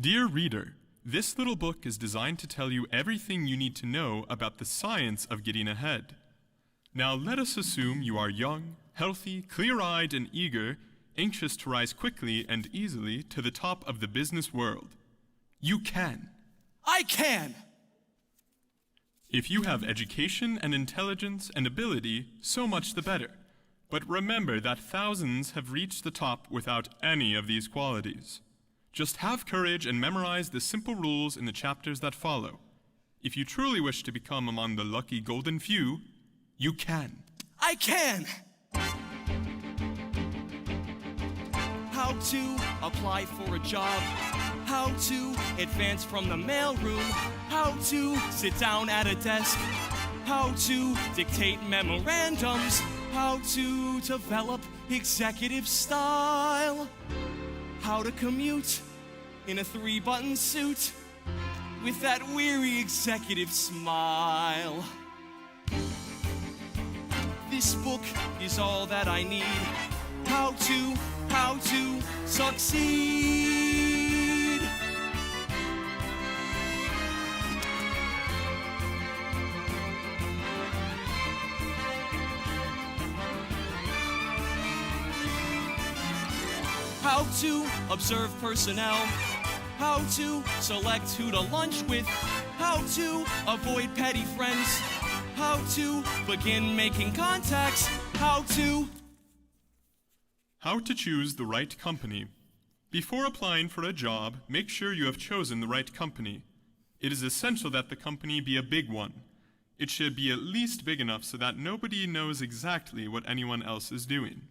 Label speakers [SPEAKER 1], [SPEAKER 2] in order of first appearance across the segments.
[SPEAKER 1] Dear reader, this little book is designed to tell you everything you need to know about the science of getting ahead. Now let us assume you are young, healthy, clear-eyed, and eager, anxious to rise quickly and easily to the top of the business world. You can.
[SPEAKER 2] I can!
[SPEAKER 1] If you have education and intelligence and ability, so much the better. But remember that thousands have reached the top without any of these qualities. Just have courage and memorize the simple rules in the chapters that follow. If you truly wish to become among the lucky golden few, you can.
[SPEAKER 2] I can! How to apply for a job. How to advance from the mailroom. How to sit down at a desk. How to dictate memorandums. How to develop executive style. How to commute in a 3-button suit with that weary executive smile. This book is all that I need. How to succeed. How to observe personnel. How to select who to lunch with. How to avoid petty friends. How to begin making contacts. How to
[SPEAKER 1] choose the right company. Before applying for a job, make sure you have chosen the right company. It is essential that the company be a big one. It should be at least big enough so that nobody knows exactly what anyone else is doing.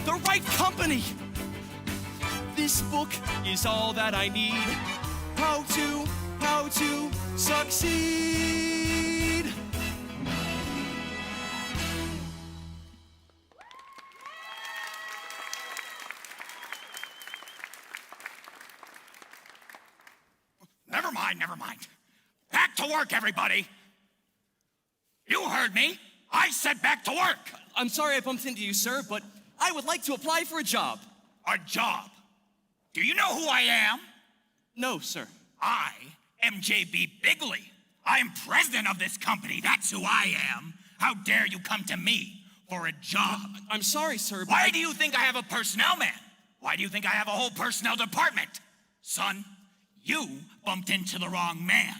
[SPEAKER 2] the right company. This book is all that I need. How to succeed.
[SPEAKER 3] Never mind. Back to work, everybody. You heard me. I said back to work.
[SPEAKER 2] I'm sorry I bumped into you, sir, but I would like to apply for a job.
[SPEAKER 3] A job? Do you know who I am?
[SPEAKER 2] No, sir.
[SPEAKER 3] I am J.B. Biggley. I am president of this company. That's who I am. How dare you come to me for a job?
[SPEAKER 2] I'm sorry, sir, but
[SPEAKER 3] Why do you think I have a personnel man? Why do you think I have a whole personnel department? Son, you bumped into the wrong man.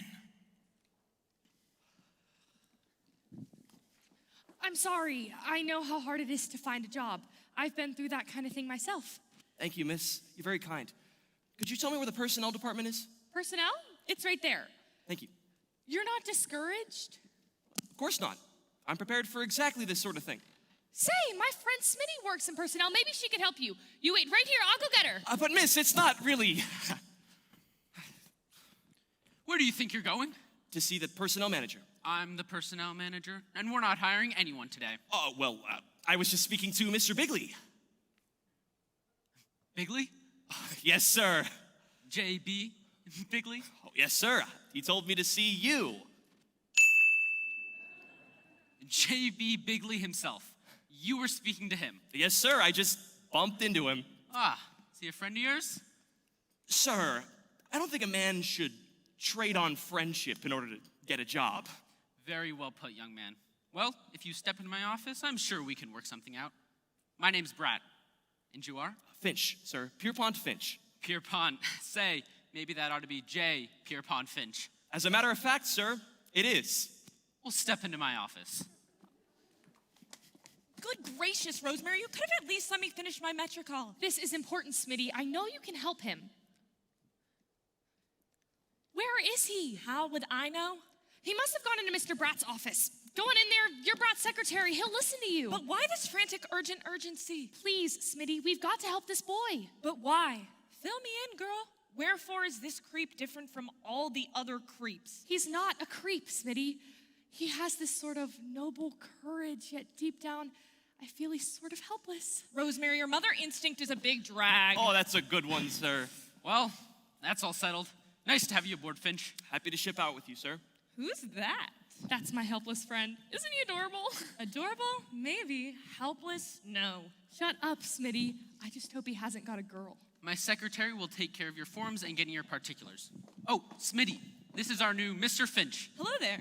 [SPEAKER 4] I'm sorry. I know how hard it is to find a job. I've been through that kind of thing myself.
[SPEAKER 2] Thank you, miss. You're very kind. Could you tell me where the personnel department is?
[SPEAKER 4] Personnel? It's right there.
[SPEAKER 2] Thank you.
[SPEAKER 4] You're not discouraged?
[SPEAKER 2] Of course not. I'm prepared for exactly this sort of thing.
[SPEAKER 4] Say, my friend Smitty works in personnel. Maybe she could help you. You wait right here. I'll go get her.
[SPEAKER 2] But miss, it's not really...
[SPEAKER 5] Where do you think you're going?
[SPEAKER 2] to see the personnel manager.
[SPEAKER 5] I'm the personnel manager, and we're not hiring anyone today.
[SPEAKER 2] Oh, well, I was just speaking to Mr. Biggley.
[SPEAKER 5] Biggley?
[SPEAKER 2] Yes, sir.
[SPEAKER 5] J.B. Biggley?
[SPEAKER 2] Oh, yes, sir. He told me to see you.
[SPEAKER 5] J.B. Biggley himself. You were speaking to him.
[SPEAKER 2] Yes, sir. I just bumped into him.
[SPEAKER 5] Ah, is he a friend of yours?
[SPEAKER 2] Sir, I don't think a man should trade on friendship in order to get a job.
[SPEAKER 5] Very well put, young man. Well, if you step into my office, I'm sure we can work something out. My name's Bratt. And you are?
[SPEAKER 2] Finch, sir. Pierropont Finch.
[SPEAKER 5] Pierropont. Say, maybe that ought to be J. Pierropont Finch.
[SPEAKER 2] As a matter of fact, sir, it is.
[SPEAKER 5] Well, step into my office.
[SPEAKER 6] Good gracious, Rosemary, you could have at least let me finish my metricol.
[SPEAKER 4] This is important, Smitty. I know you can help him. Where is he?
[SPEAKER 6] How would I know?
[SPEAKER 4] He must have gone into Mr. Bratt's office. Go on in there. You're Bratt's secretary. He'll listen to you.
[SPEAKER 6] But why this frantic urgency?
[SPEAKER 4] Please, Smitty, we've got to help this boy.
[SPEAKER 6] But why? Fill me in, girl. Wherefore is this creep different from all the other creeps?
[SPEAKER 4] He's not a creep, Smitty. He has this sort of noble courage, yet deep down, I feel he's sort of helpless.
[SPEAKER 6] Rosemary, your mother instinct is a big drag.
[SPEAKER 2] Oh, that's a good one, sir.
[SPEAKER 5] Well, that's all settled. Nice to have you aboard, Finch.
[SPEAKER 2] Happy to ship out with you, sir.
[SPEAKER 6] Who's that?
[SPEAKER 4] That's my helpless friend. Isn't he adorable?
[SPEAKER 6] Adorable? Maybe. Helpless? No.
[SPEAKER 4] Shut up, Smitty. I just hope he hasn't got a girl.
[SPEAKER 5] My secretary will take care of your forms and getting your particulars. Oh, Smitty, this is our new Mr. Finch.
[SPEAKER 6] Hello there.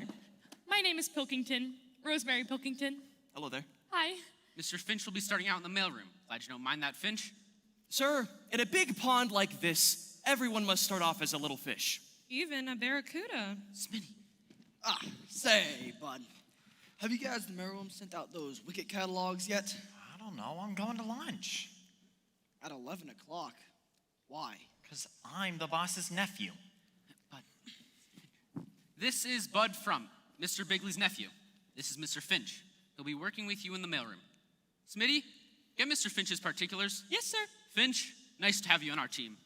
[SPEAKER 4] My name is Pilkington. Rosemary Pilkington.
[SPEAKER 2] Hello there.
[SPEAKER 4] Hi.
[SPEAKER 5] Mr. Finch will be starting out in the mailroom. Glad you don't mind that, Finch.
[SPEAKER 2] Sir, in a big pond like this, everyone must start off as a little fish.
[SPEAKER 6] Even a barracuda.
[SPEAKER 5] Smitty.
[SPEAKER 7] Say, bud, have you guys in the mailroom sent out those Wicket catalogs yet?
[SPEAKER 3] I don't know, I'm going to lunch.
[SPEAKER 7] At 11 o'clock. Why?
[SPEAKER 3] Because I'm the boss's nephew.
[SPEAKER 5] This is Bud Frump, Mr. Biggley's nephew. This is Mr. Finch. He'll be working with you in the mailroom. Smitty, get Mr. Finch's particulars.
[SPEAKER 6] Yes, sir.
[SPEAKER 5] Finch, nice to have you on our team.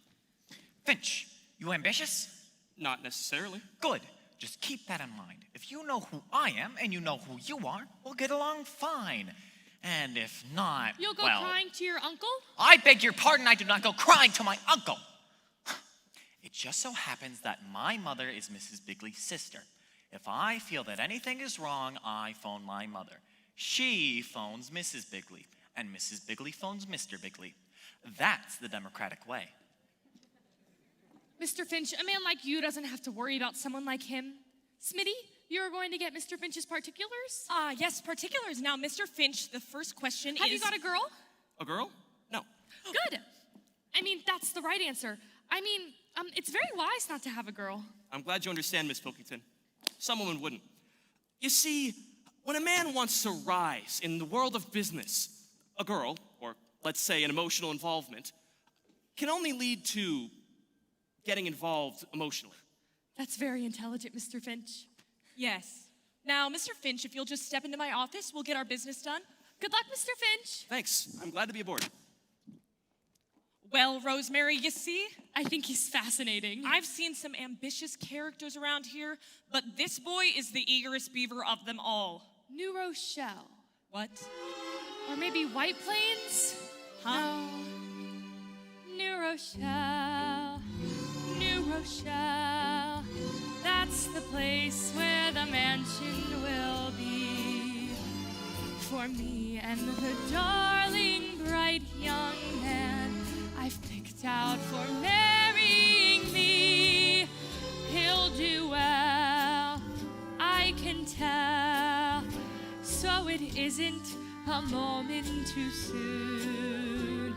[SPEAKER 3] Finch, you ambitious?
[SPEAKER 2] Not necessarily.
[SPEAKER 3] Good. Just keep that in mind. If you know who I am and you know who you are, we'll get along fine. And if not,
[SPEAKER 4] You'll go
[SPEAKER 3] well,
[SPEAKER 4] crying to your uncle?
[SPEAKER 3] I beg your pardon, I do not go crying to my uncle. It just so happens that my mother is Mrs. Biggley's sister. If I feel that anything is wrong, I phone my mother. She phones Mrs. Biggley, and Mrs. Biggley phones Mr. Biggley. That's the democratic way.
[SPEAKER 4] Mr. Finch, a man like you doesn't have to worry about someone like him. Smitty, you're going to get Mr. Finch's particulars?
[SPEAKER 6] Yes, particulars. Now, Mr. Finch, the first question
[SPEAKER 4] Have
[SPEAKER 6] is...
[SPEAKER 4] you got a girl?
[SPEAKER 2] A girl? No.
[SPEAKER 4] Good. I mean, that's the right answer. I mean, it's very wise not to have a girl.
[SPEAKER 2] I'm glad you understand, Miss Pilkington. Some women wouldn't. You see, when a man wants to rise in the world of business, a girl, or let's say an emotional involvement, can only lead to getting involved emotionally.
[SPEAKER 4] That's very intelligent, Mr. Finch.
[SPEAKER 6] Yes. Now, Mr. Finch, if you'll just step into my office, we'll get our business done.
[SPEAKER 4] Good luck, Mr. Finch.
[SPEAKER 2] Thanks. I'm glad to be aboard.
[SPEAKER 6] Well, Rosemary, you see,
[SPEAKER 4] I think he's fascinating.
[SPEAKER 6] I've seen some ambitious characters around here, but this boy is the eagerest beaver of them all.
[SPEAKER 4] New Rochelle.
[SPEAKER 6] What?
[SPEAKER 4] Or maybe White Plains?
[SPEAKER 6] Huh?
[SPEAKER 4] No. New Rochelle. New Rochelle. That's the place where the mansion will be. For me and the darling, bright young man I've picked out for marrying me. He'll do well, I can tell. So it isn't a moment too soon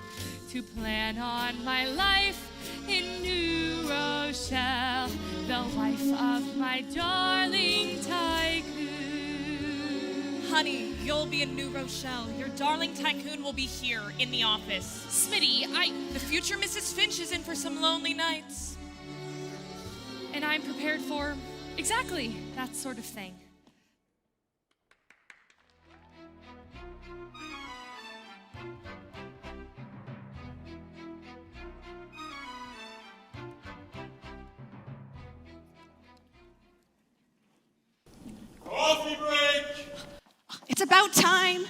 [SPEAKER 4] to plan on my life in New Rochelle, the wife of my darling tycoon.
[SPEAKER 6] Honey, you'll be in New Rochelle. Your darling tycoon will be here in the office.
[SPEAKER 4] Smitty,
[SPEAKER 6] The future Mrs. Finch is in for some lonely nights.
[SPEAKER 4] and I'm prepared for exactly that sort of thing.
[SPEAKER 1] Coffee break!
[SPEAKER 8] It's about time.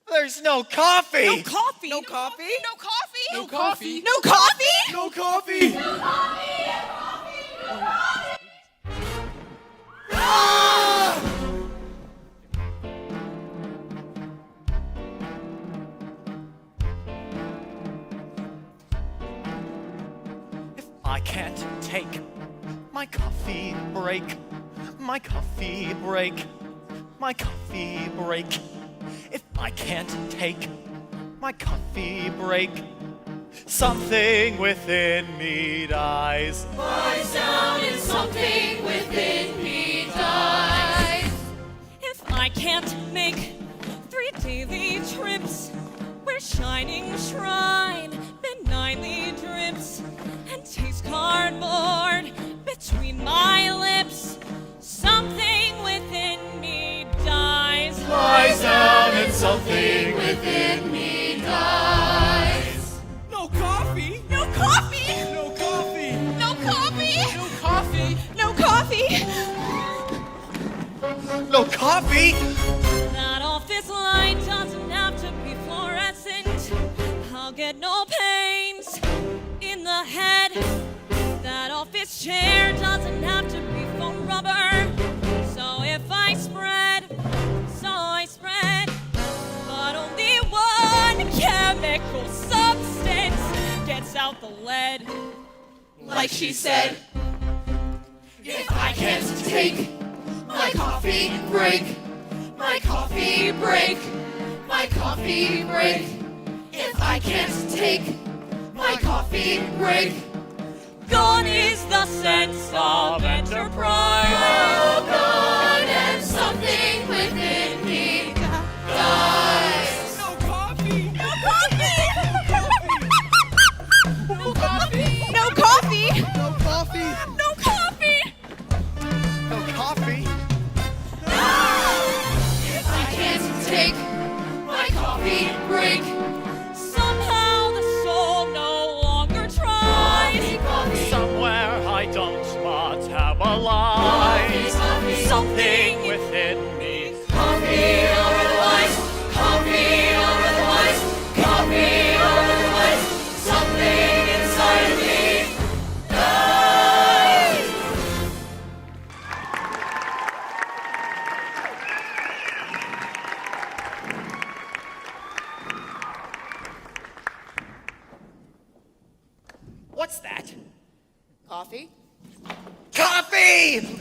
[SPEAKER 3] There's no coffee!
[SPEAKER 8] No coffee.
[SPEAKER 7] No coffee?
[SPEAKER 8] No coffee.
[SPEAKER 7] No coffee?
[SPEAKER 8] No coffee.
[SPEAKER 7] No coffee!
[SPEAKER 3] I can't take my coffee break, my coffee break, my coffee break. If I can't take my coffee break, something within me dies.
[SPEAKER 4] Lies down and something within me dies.
[SPEAKER 6] If I can't make 3 daily trips where shining shrine benignly drips and takes cardboard between my lips, something within me dies.
[SPEAKER 3] Lies down and something within me dies.
[SPEAKER 2] No coffee!
[SPEAKER 6] No coffee!
[SPEAKER 2] No coffee!
[SPEAKER 6] No coffee!
[SPEAKER 2] No coffee!
[SPEAKER 6] No coffee!
[SPEAKER 3] No coffee?
[SPEAKER 6] That office light doesn't have to be fluorescent. I'll get no pain chair doesn't have to be foam rubber. So if I spread, so I spread. But only one chemical substance gets out the lead.
[SPEAKER 8] Like she said, if I can't take my coffee break, my coffee break, my coffee break. If I can't take my coffee break,
[SPEAKER 6] Gone is the sense of enterprise.
[SPEAKER 8] oh God, and something within me dies.
[SPEAKER 7] No coffee!
[SPEAKER 8] No coffee! No coffee! No coffee!
[SPEAKER 7] No coffee!
[SPEAKER 6] No coffee!
[SPEAKER 7] No coffee!
[SPEAKER 8] If I can't take my coffee break,
[SPEAKER 6] Somehow the soul no longer tries.
[SPEAKER 8] coffee,
[SPEAKER 3] Somewhere I don't but have a lie.
[SPEAKER 8] coffee,
[SPEAKER 3] Something within me.
[SPEAKER 8] coffee over the lights, coffee over the lights, coffee over the lights, something inside of me dies.
[SPEAKER 3] What's that?
[SPEAKER 8] Coffee?
[SPEAKER 3] Coffee!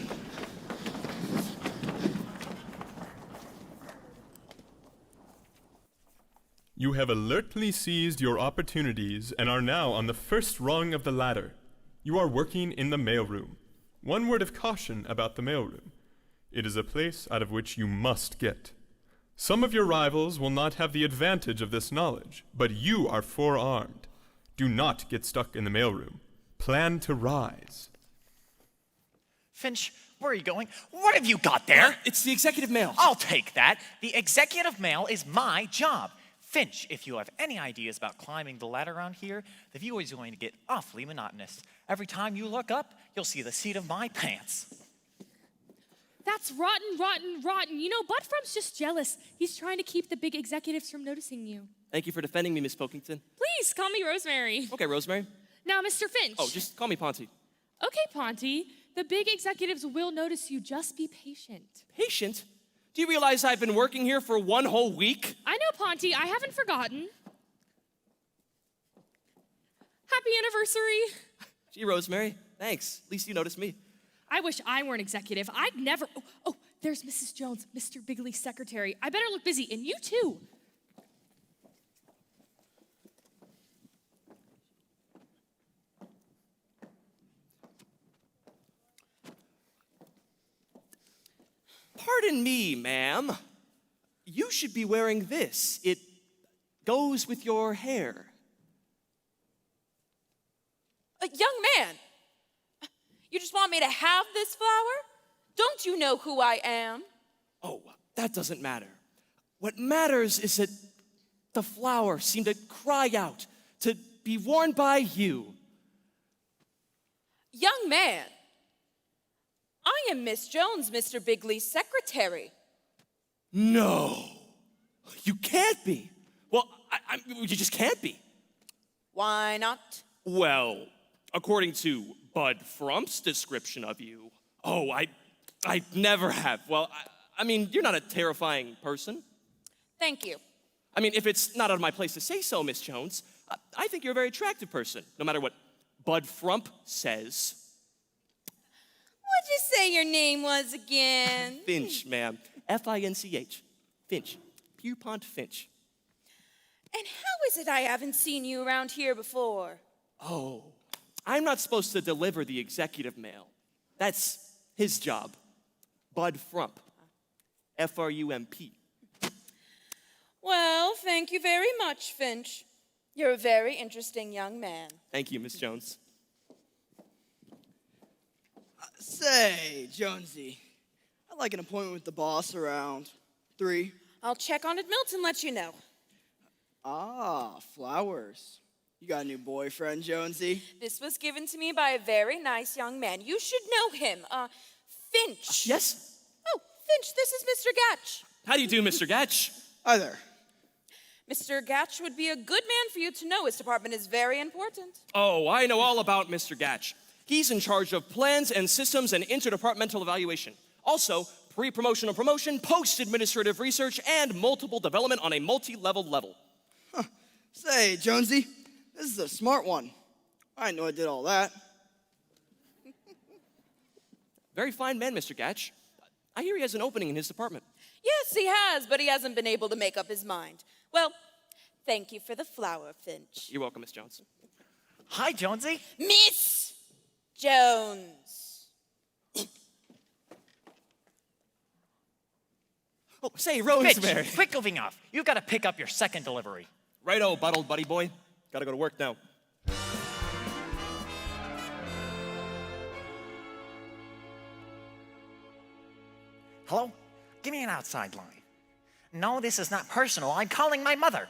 [SPEAKER 1] You have alertly seized your opportunities and are now on the first rung of the ladder. You are working in the mailroom. One word of caution about the mailroom. It is a place out of which you must get. Some of your rivals will not have the advantage of this knowledge, but you are forearmed. Do not get stuck in the mailroom. Plan to rise.
[SPEAKER 3] Finch, where are you going? What have you got there?
[SPEAKER 2] It's the executive mail.
[SPEAKER 3] I'll take that. The executive mail is my job. Finch, if you have any ideas about climbing the ladder around here, the view is going to get awfully monotonous. Every time you look up, you'll see the seat of my pants.
[SPEAKER 4] That's rotten, rotten, rotten. You know, Bud Frump's just jealous. He's trying to keep the big executives from noticing you.
[SPEAKER 2] Thank you for defending me, Miss Pilkington.
[SPEAKER 4] Please call me Rosemary.
[SPEAKER 2] Okay, Rosemary.
[SPEAKER 4] Now, Mr. Finch.
[SPEAKER 2] Oh, just call me Ponty.
[SPEAKER 4] Okay, Ponty. The big executives will notice you. Just be patient.
[SPEAKER 2] Patient? Do you realize I've been working here for one whole week?
[SPEAKER 4] I know, Ponty. I haven't forgotten. Happy anniversary.
[SPEAKER 2] Gee, Rosemary, thanks. At least you noticed me.
[SPEAKER 4] I wish I were an executive. I'd never. Oh, there's Mrs. Jones, Mr. Biggley's secretary. I better look busy, and you too.
[SPEAKER 2] Pardon me, ma'am. You should be wearing this. It goes with your hair.
[SPEAKER 9] A young man, you just want me to have this flower? Don't you know who I am?
[SPEAKER 2] Oh, that doesn't matter. What matters is that the flower seemed to cry out to be worn by you.
[SPEAKER 9] Young man, I am Miss Jones, Mr. Biggley's secretary.
[SPEAKER 2] No, you can't be. Well, you just can't be.
[SPEAKER 9] Why not?
[SPEAKER 2] Well, according to Bud Frump's description of you, I never have. Well, I mean, you're not a terrifying person.
[SPEAKER 9] Thank you.
[SPEAKER 2] I mean, if it's not out of my place to say so, Miss Jones, I think you're a very attractive person, no matter what Bud Frump says.
[SPEAKER 9] What'd you say your name was again?
[SPEAKER 2] Finch, ma'am. F-I-N-C-H. Finch. Pierropont Finch.
[SPEAKER 9] And how is it I haven't seen you around here before?
[SPEAKER 2] Oh, I'm not supposed to deliver the executive mail. That's his job. Bud Frump. F-R-U-M-P.
[SPEAKER 9] Well, thank you very much, Finch. You're a very interesting young man.
[SPEAKER 2] Thank you, Miss Jones.
[SPEAKER 7] Say, Jonesy, I'd like an appointment with the boss around 3.
[SPEAKER 9] I'll check on it, Milton, let you know.
[SPEAKER 7] Ah, flowers. You got a new boyfriend, Jonesy?
[SPEAKER 9] This was given to me by a very nice young man. You should know him. Finch.
[SPEAKER 2] Yes?
[SPEAKER 9] Oh, Finch, this is Mr. Gatch.
[SPEAKER 2] How do you do, Mr. Gatch?
[SPEAKER 7] Hi there.
[SPEAKER 9] Mr. Gatch would be a good man for you to know. His department is very important.
[SPEAKER 2] Oh, I know all about Mr. Gatch. He's in charge of plans and systems and interdepartmental evaluation. Also, pre-promotional promotion, post-administrative research, and multiple development on a multi-level level.
[SPEAKER 7] Say, Jonesy, this is a smart one. I didn't know I did all that.
[SPEAKER 2] Very fine man, Mr. Gatch. I hear he has an opening in his department.
[SPEAKER 9] Yes, he has, but he hasn't been able to make up his mind. Well, thank you for the flower, Finch.
[SPEAKER 2] You're welcome, Miss Jones.
[SPEAKER 3] Hi, Jonesy.
[SPEAKER 9] Miss Jones.
[SPEAKER 2] Oh, say,
[SPEAKER 3] Finch,
[SPEAKER 2] Rosemary.
[SPEAKER 3] quit goofing off. You've got to pick up your second delivery.
[SPEAKER 2] Righto, buttled buddy boy. Gotta go to work now.
[SPEAKER 3] Hello? Give me an outside line. No, this is not personal. I'm calling my mother.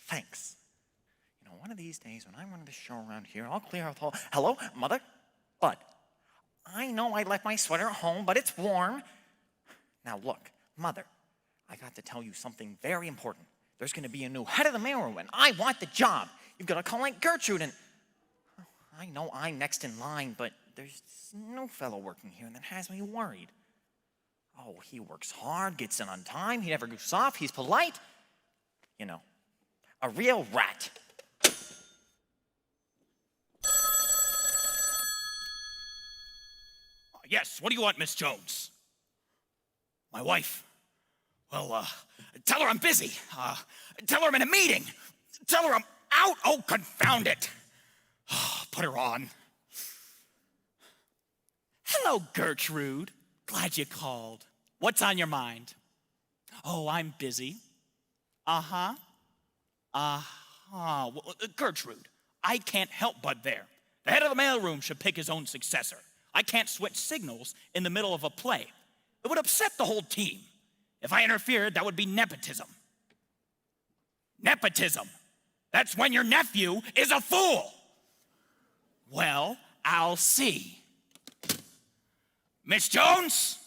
[SPEAKER 3] Thanks. You know, one of these days when I run the show around here, I'll clear out the whole... Hello, Mother? Bud, I know I left my sweater at home, but it's warm. Now look, Mother, I got to tell you something very important. There's going to be a new head of the mailroom, and I want the job. You've got to call Aunt Gertrude, and... I know I'm next in line, but there's no fellow working here, and that has me worried. Oh, he works hard, gets in on time, he never goofs off, he's polite. You know, a real rat.
[SPEAKER 10] Yes, what do you want, Miss Jones? My wife. Well, tell her I'm busy. Tell her I'm in a meeting. Tell her I'm out. Oh, confound it. Put her on.
[SPEAKER 2] Hello, Gertrude. Glad you called. What's on your mind? Oh, I'm busy. Uh-huh.
[SPEAKER 10] Well, Gertrude, I can't help Bud there. The head of the mailroom should pick his own successor. I can't switch signals in the middle of a play. It would upset the whole team. If I interfered, that would be nepotism. Nepotism. That's when your nephew is a fool. Well, I'll see. Miss Jones?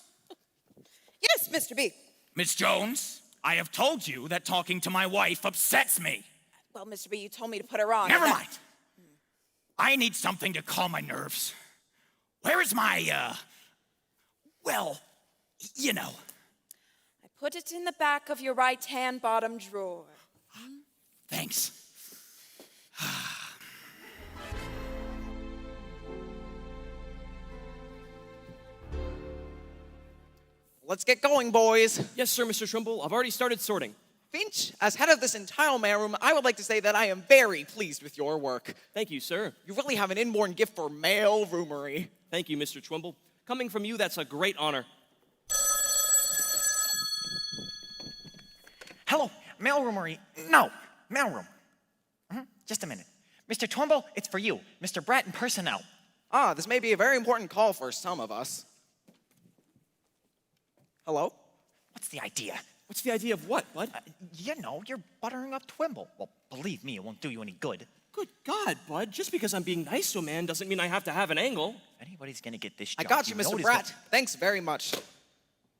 [SPEAKER 9] Yes, Mr. B.
[SPEAKER 10] Miss Jones, I have told you that talking to my wife upsets me.
[SPEAKER 9] Well, Mr. B, you told me to put her on.
[SPEAKER 10] Never mind. I need something to calm my nerves. Where is my, well, you know.
[SPEAKER 9] I put it in the back of your right-hand bottom drawer.
[SPEAKER 10] Thanks.
[SPEAKER 11] Let's get going, boys.
[SPEAKER 2] Yes, sir, Mr. Trimble. I've already started sorting.
[SPEAKER 11] Finch, as head of this entire mailroom, I would like to say that I am very pleased with your work.
[SPEAKER 2] Thank you, sir.
[SPEAKER 11] You really have an inborn gift for mailroomery.
[SPEAKER 2] Thank you, Mr. Trimble. Coming from you, that's a great honor.
[SPEAKER 3] Hello, mailroomery. No, mailroom. Just a minute. Mr. Twimball, it's for you. Mr. Bratt and personnel.
[SPEAKER 11] This may be a very important call for some of us. Hello?
[SPEAKER 3] What's the idea?
[SPEAKER 2] What's the idea of what, Bud?
[SPEAKER 3] You know, you're buttering up Twimble. Well, believe me, it won't do you any good.
[SPEAKER 2] Good God, Bud. Just because I'm being nice to a man doesn't mean I have to have an angle.
[SPEAKER 3] If anybody's gonna get this
[SPEAKER 11] I
[SPEAKER 3] job,
[SPEAKER 11] got you, Mr. Bratt. Thanks very much.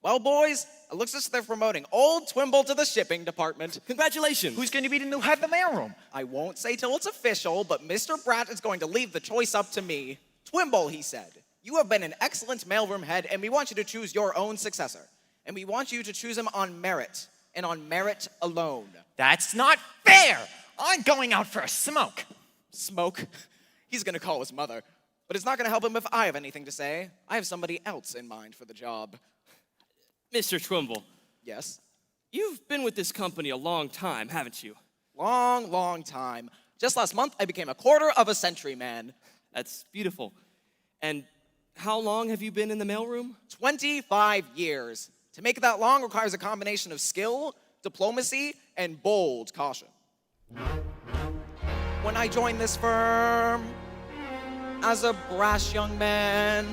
[SPEAKER 11] Well, boys, it looks as if they're promoting old Twimble to the shipping department.
[SPEAKER 2] Congratulations.
[SPEAKER 3] Who's gonna be the new head of the mailroom?
[SPEAKER 11] I won't say till it's official, but Mr. Bratt is going to leave the choice up to me. Twimble, he said, you have been an excellent mailroom head, and we want you to choose your own successor. And we want you to choose him on merit, and on merit alone.
[SPEAKER 3] That's not fair! I'm going out for a smoke.
[SPEAKER 11] Smoke? He's gonna call his mother. But it's not gonna help him if I have anything to say. I have somebody else in mind for the job.
[SPEAKER 2] Mr. Trimble.
[SPEAKER 11] Yes?
[SPEAKER 2] You've been with this company a long time, haven't you?
[SPEAKER 11] Long, long time. Just last month, I became a quarter of a century man.
[SPEAKER 2] That's beautiful. And how long have you been in the mailroom?
[SPEAKER 11] 25 years. To make it that long requires a combination of skill, diplomacy, and bold caution. When I joined this firm, as a brash young man,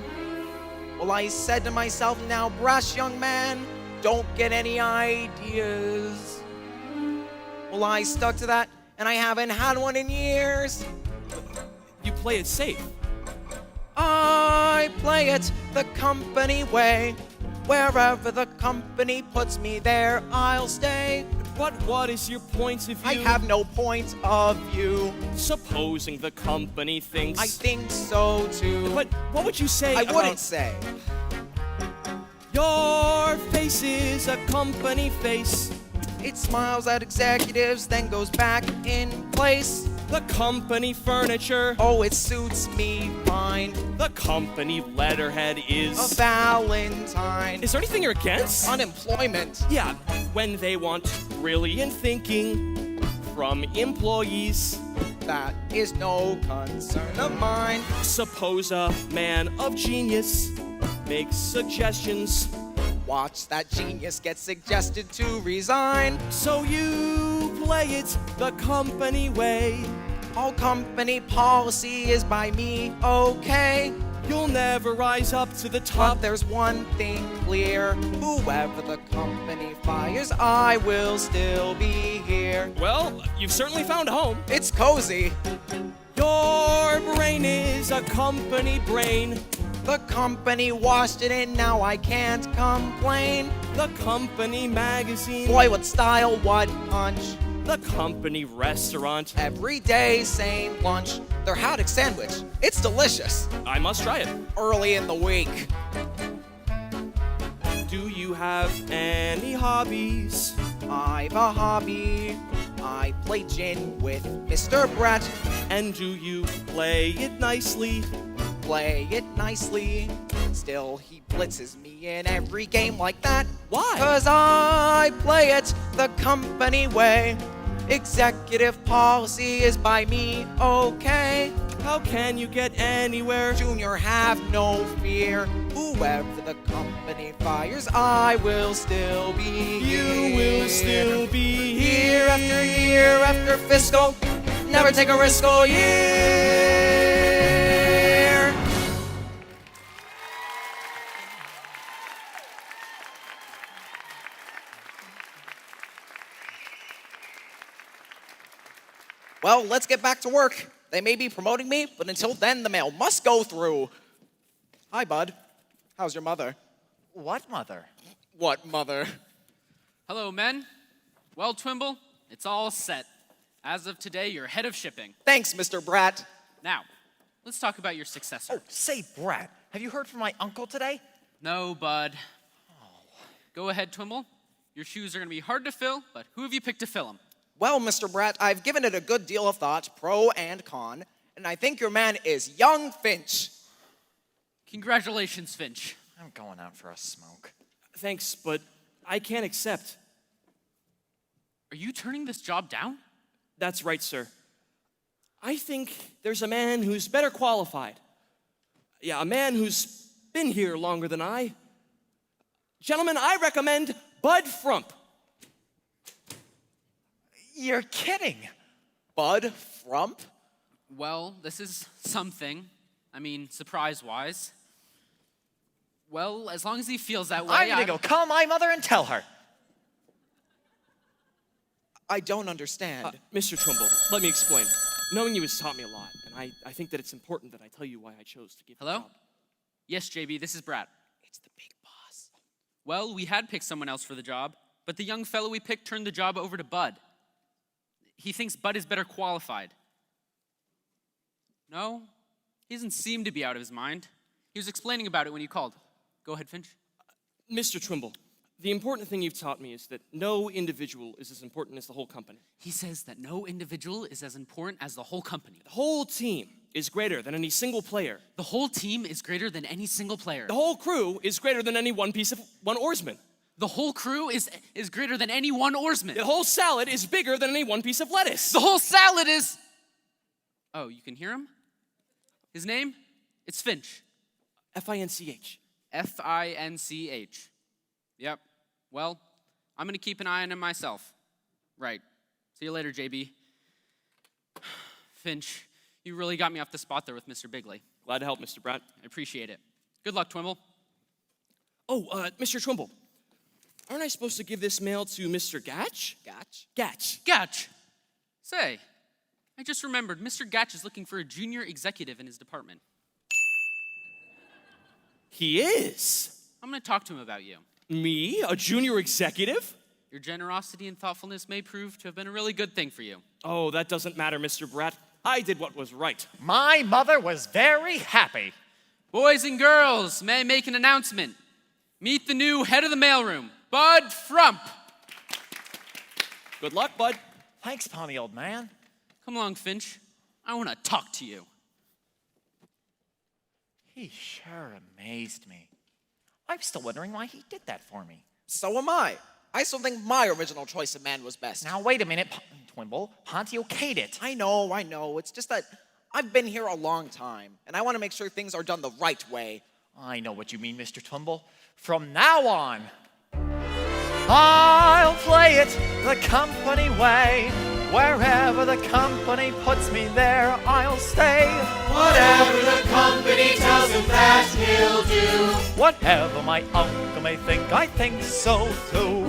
[SPEAKER 11] well, I said to myself, now, brash young man, don't get any ideas. Well, I stuck to that, and I haven't had one in years.
[SPEAKER 2] You play it safe.
[SPEAKER 11] I play it the company way. Wherever the company puts me there, I'll stay.
[SPEAKER 2] But what is your point of view?
[SPEAKER 11] I have no point of view.
[SPEAKER 2] Supposing the company thinks...
[SPEAKER 11] I think so too.
[SPEAKER 2] But what would you say
[SPEAKER 11] I
[SPEAKER 2] about...
[SPEAKER 11] wouldn't say.
[SPEAKER 2] Your face is a company face.
[SPEAKER 11] It smiles at executives, then goes back in place.
[SPEAKER 2] The company furniture.
[SPEAKER 11] Oh, it suits me fine.
[SPEAKER 2] The company letterhead is...
[SPEAKER 11] A Valentine.
[SPEAKER 2] Is there anything you're against?
[SPEAKER 11] Unemployment.
[SPEAKER 2] Yeah, when they want brilliant thinking from employees.
[SPEAKER 11] That is no concern of mine.
[SPEAKER 2] Suppose a man of genius makes suggestions.
[SPEAKER 11] Watch that genius get suggested to resign.
[SPEAKER 2] So you play it the company way.
[SPEAKER 11] All company policy is by me, okay?
[SPEAKER 2] You'll never rise up to the top.
[SPEAKER 11] But there's one thing clear. Whoever the company fires, I will still be here.
[SPEAKER 2] Well, you've certainly found a home.
[SPEAKER 11] It's cozy.
[SPEAKER 2] Your brain is a company brain.
[SPEAKER 11] The company washed it in, now I can't complain.
[SPEAKER 2] The company magazine.
[SPEAKER 11] Boy, what style, what punch.
[SPEAKER 2] The company restaurant.
[SPEAKER 11] Every day, same lunch. Their haddock sandwich, it's delicious.
[SPEAKER 2] I must try it.
[SPEAKER 11] Early in the week.
[SPEAKER 2] Do you have any hobbies?
[SPEAKER 11] I've a hobby. I play gin with Mr. Bratt.
[SPEAKER 2] And do you play it nicely?
[SPEAKER 11] Play it nicely. Still, he blitzes me in every game like that.
[SPEAKER 2] Why?
[SPEAKER 11] 'Cause I play it the company way. Executive policy is by me, okay?
[SPEAKER 2] How can you get anywhere?
[SPEAKER 11] Junior, have no fear. Whoever the company fires, I will still be here.
[SPEAKER 2] You will still be
[SPEAKER 11] Year after year after fiscal. Never take a risk all year. Well, let's get back to work. They may be promoting me, but until then, the mail must go through. Hi, bud. How's your mother?
[SPEAKER 3] What mother?
[SPEAKER 11] What mother?
[SPEAKER 5] Hello, men. Well, Twimble, it's all set. As of today, you're head of shipping.
[SPEAKER 11] Thanks, Mr. Bratt.
[SPEAKER 5] Now, let's talk about your successor.
[SPEAKER 3] Oh, say, Bratt, have you heard from my uncle today?
[SPEAKER 5] No, bud. Go ahead, Twimble. Your shoes are going to be hard to fill, but who have you picked to fill them?
[SPEAKER 11] Well, Mr. Bratt, I've given it a good deal of thought, pro and con, and I think your man is young Finch.
[SPEAKER 5] Congratulations, Finch.
[SPEAKER 3] I'm going out for a smoke.
[SPEAKER 2] Thanks, but I can't accept.
[SPEAKER 5] Are you turning this job down?
[SPEAKER 2] That's right, sir. I think there's a man who's better qualified. Yeah, a man who's been here longer than I. Gentlemen, I recommend Bud Frump.
[SPEAKER 3] You're kidding.
[SPEAKER 11] Bud Frump?
[SPEAKER 5] Well, this is something. I mean, surprise-wise. Well, as long as he feels that way,
[SPEAKER 3] I'm gonna go call my mother and tell her.
[SPEAKER 11] I don't understand.
[SPEAKER 2] Mr. Twimble, let me explain. Knowing you has taught me a lot, and I think that it's important that I tell you why I chose to give you
[SPEAKER 5] Hello?
[SPEAKER 2] the job.
[SPEAKER 5] Yes, JB, this is Bratt.
[SPEAKER 11] It's the big boss.
[SPEAKER 5] Well, we had picked someone else for the job, but the young fellow we picked turned the job over to Bud. He thinks Bud is better qualified. No, he doesn't seem to be out of his mind. He was explaining about it when you called. Go ahead, Finch.
[SPEAKER 2] Mr. Twimble, the important thing you've taught me is that no individual is as important as the whole company.
[SPEAKER 5] He says that no individual is as important as the whole company.
[SPEAKER 2] The whole team is greater than any single player.
[SPEAKER 5] The whole team is greater than any single player.
[SPEAKER 2] The whole crew is greater than any one oarsman.
[SPEAKER 5] The whole crew is greater than any one oarsman.
[SPEAKER 2] The whole salad is bigger than any one piece of lettuce.
[SPEAKER 5] The whole salad is... Oh, you can hear him? His name? It's Finch.
[SPEAKER 2] Finch.
[SPEAKER 5] Finch. Yep. Well, I'm gonna keep an eye on him myself. Right. See you later, JB. Finch, you really got me off the spot there with Mr. Biggley.
[SPEAKER 2] Glad to help, Mr. Bratt.
[SPEAKER 5] I appreciate it. Good luck, Twimble.
[SPEAKER 2] Oh, Mr. Twimble, aren't I supposed to give this mail to Mr. Gatch?
[SPEAKER 11] Gatch?
[SPEAKER 2] Gatch.
[SPEAKER 5] Gatch. Say, I just remembered Mr. Gatch is looking for a junior executive in his department.
[SPEAKER 2] He is?
[SPEAKER 5] I'm gonna talk to him about you.
[SPEAKER 2] Me? A junior executive?
[SPEAKER 5] Your generosity and thoughtfulness may prove to have been a really good thing for you.
[SPEAKER 2] Oh, that doesn't matter, Mr. Bratt. I did what was right.
[SPEAKER 3] My mother was very happy.
[SPEAKER 5] Boys and girls, may I make an announcement? Meet the new head of the mailroom, Bud Frump.
[SPEAKER 2] Good luck, Bud.
[SPEAKER 3] Thanks, Pony, old man.
[SPEAKER 5] Come along, Finch. I want to talk to you.
[SPEAKER 3] He sure amazed me. I'm still wondering why he did that for me.
[SPEAKER 11] So am I. I still think my original choice of man was best.
[SPEAKER 3] Now, wait a minute, Twimble. Ponty okayed it.
[SPEAKER 11] I know. It's just that I've been here a long time, and I want to make sure things are done the right way.
[SPEAKER 3] I know what you mean, Mr. Twimble. From now on, I'll play it the company way. Wherever the company puts me, there I'll stay.
[SPEAKER 8] Whatever the company tells him that he'll do.
[SPEAKER 3] Whatever my uncle may think, I think so too.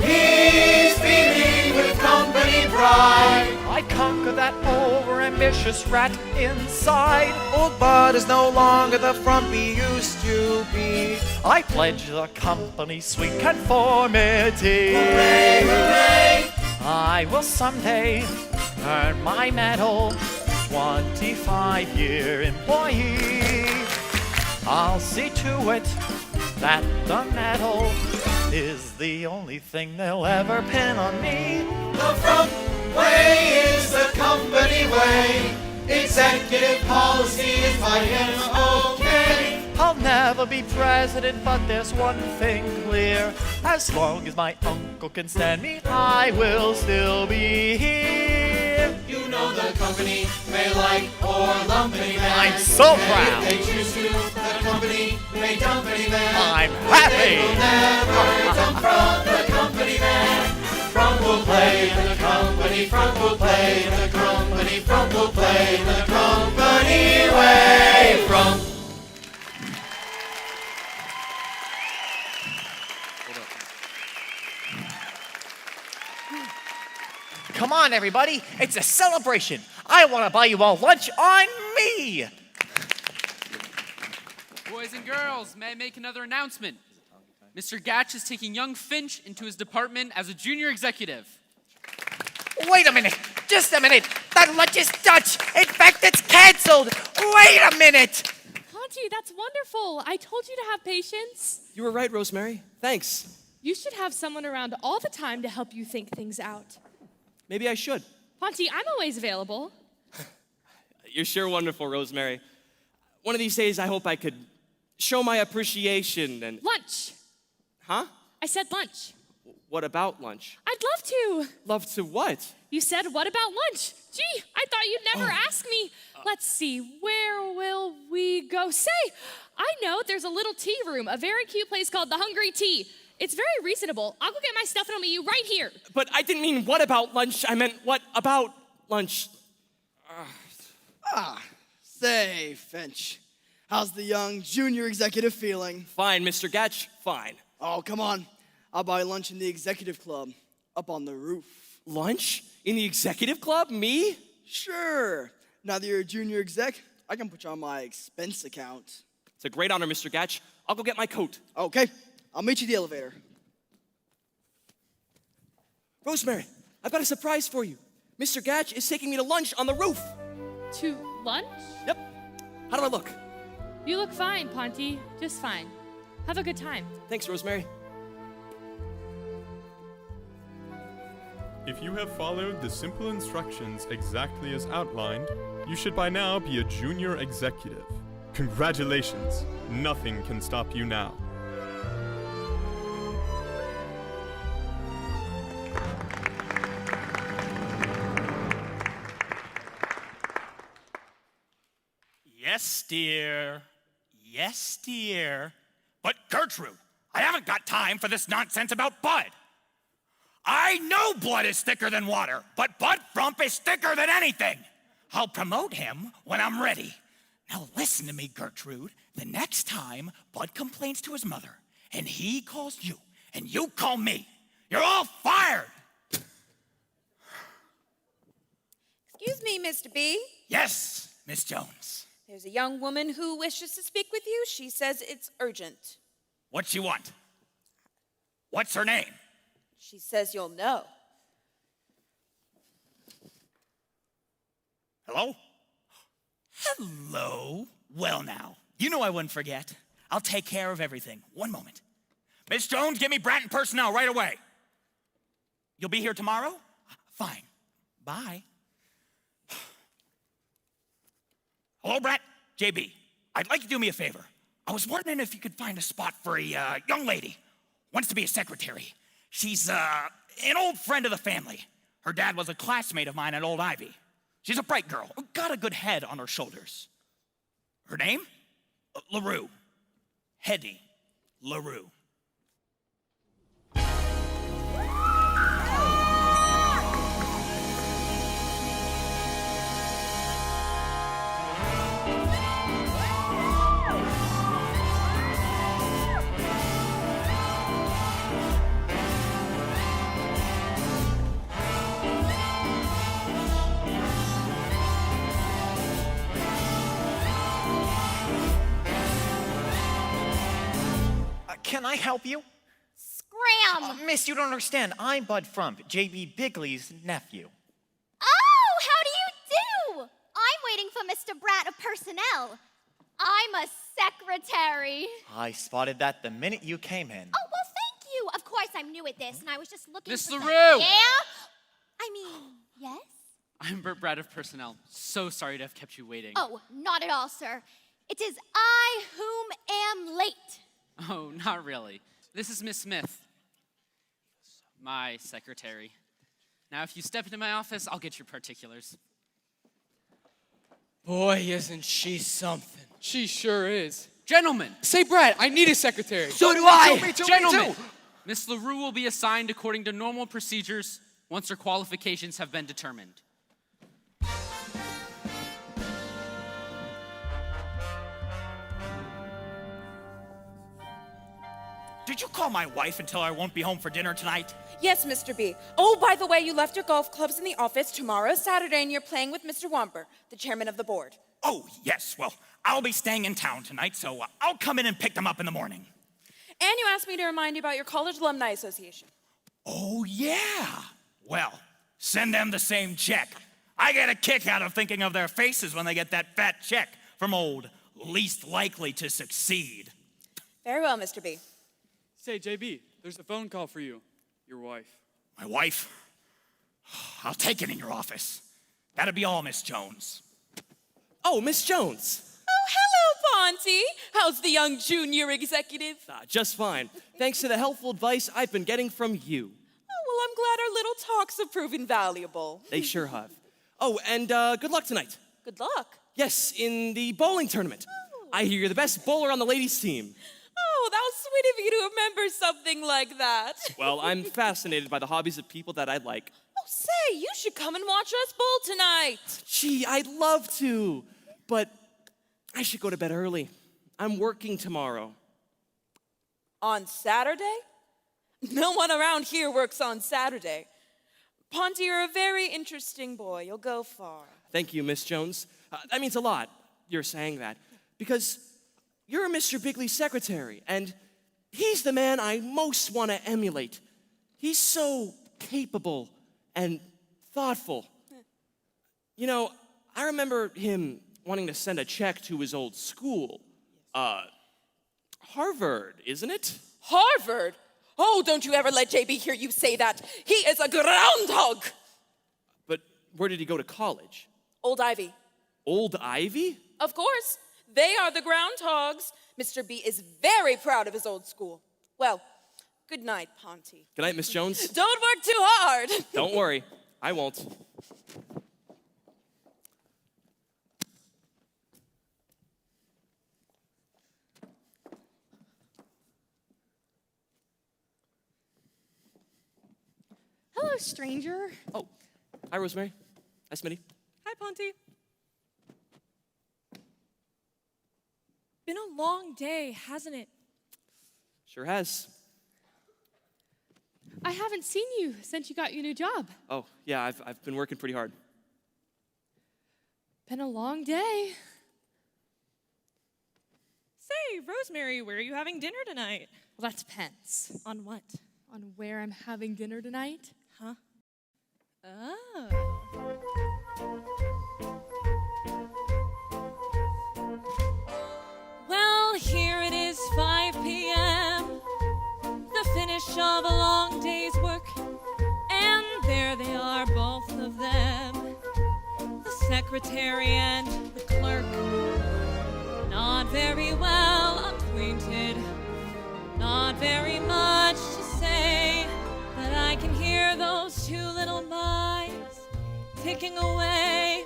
[SPEAKER 8] He's beaming with company pride.
[SPEAKER 3] I conquered that over-ambitious rat inside.
[SPEAKER 11] Old Bud is no longer the frump he used to be.
[SPEAKER 3] I pledge the company sweet conformity.
[SPEAKER 8] Hooray, hooray!
[SPEAKER 3] I will someday earn my medal, 25-year employee. I'll see to it that the medal is the only thing they'll ever pin on me.
[SPEAKER 8] The front way is the company way. Executive policy is by him okay.
[SPEAKER 3] I'll never be president, but there's one thing clear. As long as my uncle can stand me, I will still be here.
[SPEAKER 8] You know the company may like or lump any man.
[SPEAKER 3] I'm so proud.
[SPEAKER 8] If they choose to, the company may dump any man.
[SPEAKER 3] I'm happy.
[SPEAKER 8] They will never dump from the company man. Frump will play in the company, Frump will play in the company, Frump will play in the company way. Frump.
[SPEAKER 3] Come on, everybody. It's a celebration. I want to buy you all lunch on me.
[SPEAKER 5] Boys and girls, may I make another announcement? Mr. Gatch is taking young Finch into his department as a junior executive.
[SPEAKER 3] Wait a minute. Just a minute. That lunch is Dutch. In fact, it's canceled. Wait a minute.
[SPEAKER 4] Ponty, that's wonderful. I told you to have patience.
[SPEAKER 2] You were right, Rosemary. Thanks.
[SPEAKER 4] You should have someone around all the time to help you think things out.
[SPEAKER 2] Maybe I should.
[SPEAKER 4] Ponty, I'm always available.
[SPEAKER 2] You're sure wonderful, Rosemary. One of these days, I hope I could show my appreciation and...
[SPEAKER 4] Lunch.
[SPEAKER 2] Huh?
[SPEAKER 4] I said lunch.
[SPEAKER 2] What about lunch?
[SPEAKER 4] I'd love to.
[SPEAKER 2] Love to what?
[SPEAKER 4] You said, what about lunch? Gee, I thought you'd never ask me. Let's see, where will we go? Say, I know there's a little tea room, a very cute place called the Hungry Tea. It's very reasonable. I'll go get my stuff and I'll meet you right here.
[SPEAKER 2] But I didn't mean what about lunch. I meant what about lunch.
[SPEAKER 7] Say, Finch, how's the young junior executive feeling?
[SPEAKER 2] Fine, Mr. Gatch, fine.
[SPEAKER 7] Oh, come on. I'll buy lunch in the executive club, up on the roof.
[SPEAKER 2] Lunch? In the executive club? Me?
[SPEAKER 7] Sure. Now that you're a junior exec, I can put you on my expense account.
[SPEAKER 2] It's a great honor, Mr. Gatch. I'll go get my coat.
[SPEAKER 7] Okay, I'll meet you at the elevator.
[SPEAKER 2] Rosemary, I've got a surprise for you. Mr. Gatch is taking me to lunch on the roof.
[SPEAKER 4] To lunch?
[SPEAKER 2] Yep. How do I look?
[SPEAKER 4] You look fine, Ponty. Just fine. Have a good time.
[SPEAKER 2] Thanks, Rosemary.
[SPEAKER 1] If you have followed the simple instructions exactly as outlined, you should by now be a junior executive. Congratulations. Nothing can stop you now.
[SPEAKER 10] Yes, dear. Yes, dear. But Gertrude, I haven't got time for this nonsense about Bud. I know blood is thicker than water, but Bud Frump is thicker than anything. I'll promote him when I'm ready. Now listen to me, Gertrude. The next time Bud complains to his mother, and he calls you, and you call me, you're all fired.
[SPEAKER 9] Excuse me, Mr. B.
[SPEAKER 10] Yes, Miss Jones.
[SPEAKER 9] There's a young woman who wishes to speak with you. She says it's urgent.
[SPEAKER 10] What you want? What's her name?
[SPEAKER 9] She says you'll know.
[SPEAKER 10] Hello? Hello? Well now, you know I wouldn't forget. I'll take care of everything. One moment. Miss Jones, give me Bratt and personnel right away. You'll be here tomorrow? Fine. Bye. Hello, Bratt? JB, I'd like you to do me a favor. I was wondering if you could find a spot for a young lady. Wants to be a secretary. She's an old friend of the family. Her dad was a classmate of mine at Old Ivy. She's a bright girl, got a good head on her shoulders. Her name? LaRue. Hetty LaRue.
[SPEAKER 12] Can I help you?
[SPEAKER 8] Scram!
[SPEAKER 12] Miss, you don't understand. I'm Bud Frump, J.B. Biggley's nephew.
[SPEAKER 8] Oh, how do you do? I'm waiting for Mr. Bratt of personnel. I'm a secretary.
[SPEAKER 12] I spotted that the minute you came in.
[SPEAKER 8] Oh, well, thank you. Of course, I'm new at this, and I was just looking
[SPEAKER 5] Miss
[SPEAKER 8] for
[SPEAKER 5] LaRue!
[SPEAKER 8] Yeah? I mean, yes?
[SPEAKER 5] I'm Bratt of personnel. So sorry to have kept you waiting.
[SPEAKER 8] Oh, not at all, sir. It is I whom am late.
[SPEAKER 5] Oh, not really. This is Miss Smith, my secretary. Now, if you step into my office, I'll get your particulars.
[SPEAKER 2] Boy, isn't she something.
[SPEAKER 13] She sure is.
[SPEAKER 5] Gentlemen!
[SPEAKER 13] Say, Brad, I need a secretary.
[SPEAKER 2] So do I!
[SPEAKER 12] Me too,
[SPEAKER 5] Gentlemen! Miss LaRue will be assigned according to normal procedures once her qualifications have been determined.
[SPEAKER 10] Did you call my wife and tell her I won't be home for dinner tonight?
[SPEAKER 9] Yes, Mr. B. Oh, by the way, you left your golf clubs in the office. Tomorrow's Saturday, and you're playing with Mr. Womper, the chairman of the board.
[SPEAKER 10] Oh, yes. Well, I'll be staying in town tonight, so I'll come in and pick them up in the morning.
[SPEAKER 9] And you asked me to remind you about your College Alumni Association.
[SPEAKER 10] Oh, yeah. Well, send them the same check. I get a kick out of thinking of their faces when they get that fat check from old least likely to succeed.
[SPEAKER 9] Very well, Mr. B.
[SPEAKER 13] Say, JB, there's a phone call for you. Your wife.
[SPEAKER 10] My wife? I'll take it in your office. That'll be all, Miss Jones.
[SPEAKER 2] Oh, Miss Jones.
[SPEAKER 9] Oh, hello, Ponty. How's the young junior executive?
[SPEAKER 2] Just fine. Thanks to the helpful advice I've been getting from you.
[SPEAKER 9] Oh, well, I'm glad our little talks have proven valuable.
[SPEAKER 2] They sure have. Oh, and good luck tonight.
[SPEAKER 9] Good luck.
[SPEAKER 2] Yes, in the bowling tournament.
[SPEAKER 9] Oh.
[SPEAKER 2] I hear you're the best bowler on the ladies' team.
[SPEAKER 9] Oh, that was sweet of you to remember something like that.
[SPEAKER 2] Well, I'm fascinated by the hobbies of people that I like.
[SPEAKER 9] Oh, say, you should come and watch us bowl tonight.
[SPEAKER 2] Gee, I'd love to, but I should go to bed early. I'm working tomorrow.
[SPEAKER 9] On Saturday? No one around here works on Saturday. Ponty, you're a very interesting boy. You'll go far.
[SPEAKER 2] Thank you, Miss Jones. That means a lot, you're saying that, because you're Mr. Biggley's secretary, and he's the man I most want to emulate. He's so capable and thoughtful. You know, I remember him wanting to send a check to his old school. Harvard, isn't it?
[SPEAKER 9] Harvard? Oh, don't you ever let JB hear you say that. He is a groundhog.
[SPEAKER 2] But where did he go to college?
[SPEAKER 9] Old Ivy.
[SPEAKER 2] Old Ivy?
[SPEAKER 9] Of course. They are the groundhogs. Mr. B is very proud of his old school. Well, good night, Ponty.
[SPEAKER 2] Good night, Miss Jones.
[SPEAKER 9] Don't work too hard.
[SPEAKER 2] Don't worry, I won't.
[SPEAKER 4] Hello, stranger.
[SPEAKER 2] Oh, hi, Rosemary. Hi, Smitty.
[SPEAKER 14] Hi, Ponty. Been a long day, hasn't it?
[SPEAKER 2] Sure has.
[SPEAKER 4] I haven't seen you since you got your new job.
[SPEAKER 2] Oh, yeah, I've been working pretty hard.
[SPEAKER 4] Been a long day.
[SPEAKER 14] Say, Rosemary, where are you having dinner tonight?
[SPEAKER 4] Well, that depends.
[SPEAKER 14] On what?
[SPEAKER 4] on where I'm having dinner tonight?
[SPEAKER 14] Huh? Oh.
[SPEAKER 6] Well, here it is, 5 p.m., the finish of a long day's work, and there they are, both of them, the secretary and the clerk, not very well acquainted, not very much to say, but I can hear those two little minds ticking away.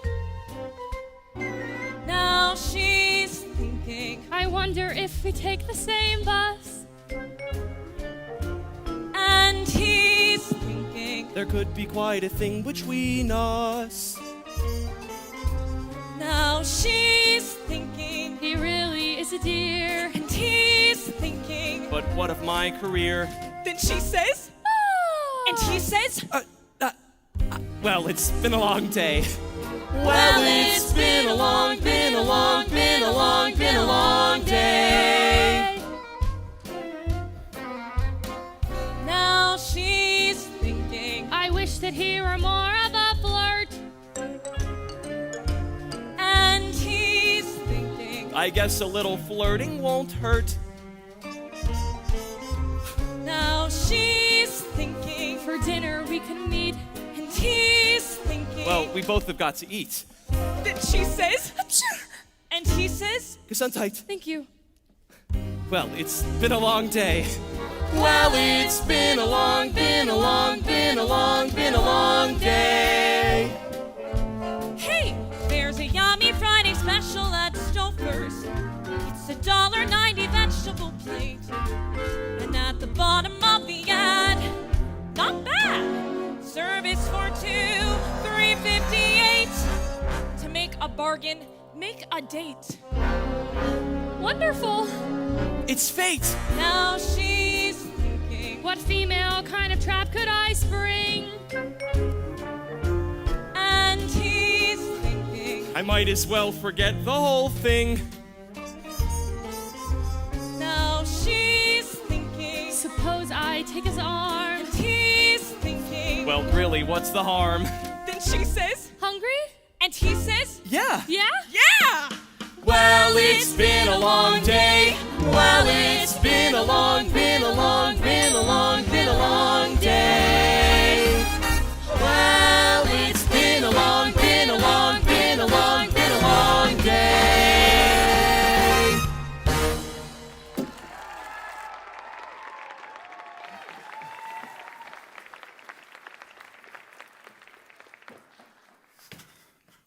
[SPEAKER 6] Now she's thinking,
[SPEAKER 4] I wonder if we take the same bus.
[SPEAKER 6] and he's thinking,
[SPEAKER 2] There could be quite a thing between us.
[SPEAKER 6] now she's thinking,
[SPEAKER 4] He really is a dear.
[SPEAKER 6] and he's thinking,
[SPEAKER 2] But what of my career?
[SPEAKER 9] Then she says,
[SPEAKER 6] and he says,
[SPEAKER 2] Well, it's been a long day.
[SPEAKER 6] well, it's been a long day. Now she's thinking,
[SPEAKER 4] I wish that he were more of a flirt.
[SPEAKER 6] and he's thinking,
[SPEAKER 2] I guess a little flirting won't hurt.
[SPEAKER 6] now she's thinking,
[SPEAKER 4] For dinner we can meet.
[SPEAKER 6] and he's thinking,
[SPEAKER 2] Well, we both have got to eat.
[SPEAKER 9] then she says,
[SPEAKER 6] and he says,
[SPEAKER 2] Gesundheit.
[SPEAKER 4] Thank you.
[SPEAKER 2] Well, it's been a long day.
[SPEAKER 6] well, it's been a long day. Hey, there's a yummy Friday special at Stouffer's. It's $1.90 vegetable plate. And at the bottom of the ad, not bad. Service for two, $3.58. To make a bargain, make a date.
[SPEAKER 4] Wonderful.
[SPEAKER 2] It's fate.
[SPEAKER 6] Now she's thinking,
[SPEAKER 4] What female kind of trap could I spring?
[SPEAKER 6] and he's thinking,
[SPEAKER 2] I might as well forget the whole thing.
[SPEAKER 6] now she's thinking,
[SPEAKER 4] Suppose I take his arm.
[SPEAKER 6] and he's thinking,
[SPEAKER 2] Well, really, what's the harm?
[SPEAKER 9] then she says,
[SPEAKER 4] Hungry?
[SPEAKER 6] and he says,
[SPEAKER 2] Yeah.
[SPEAKER 4] Yeah?
[SPEAKER 9] yeah!
[SPEAKER 2] Well, it's been a long day.
[SPEAKER 6] well, it's been a long day. Well, it's been a long day.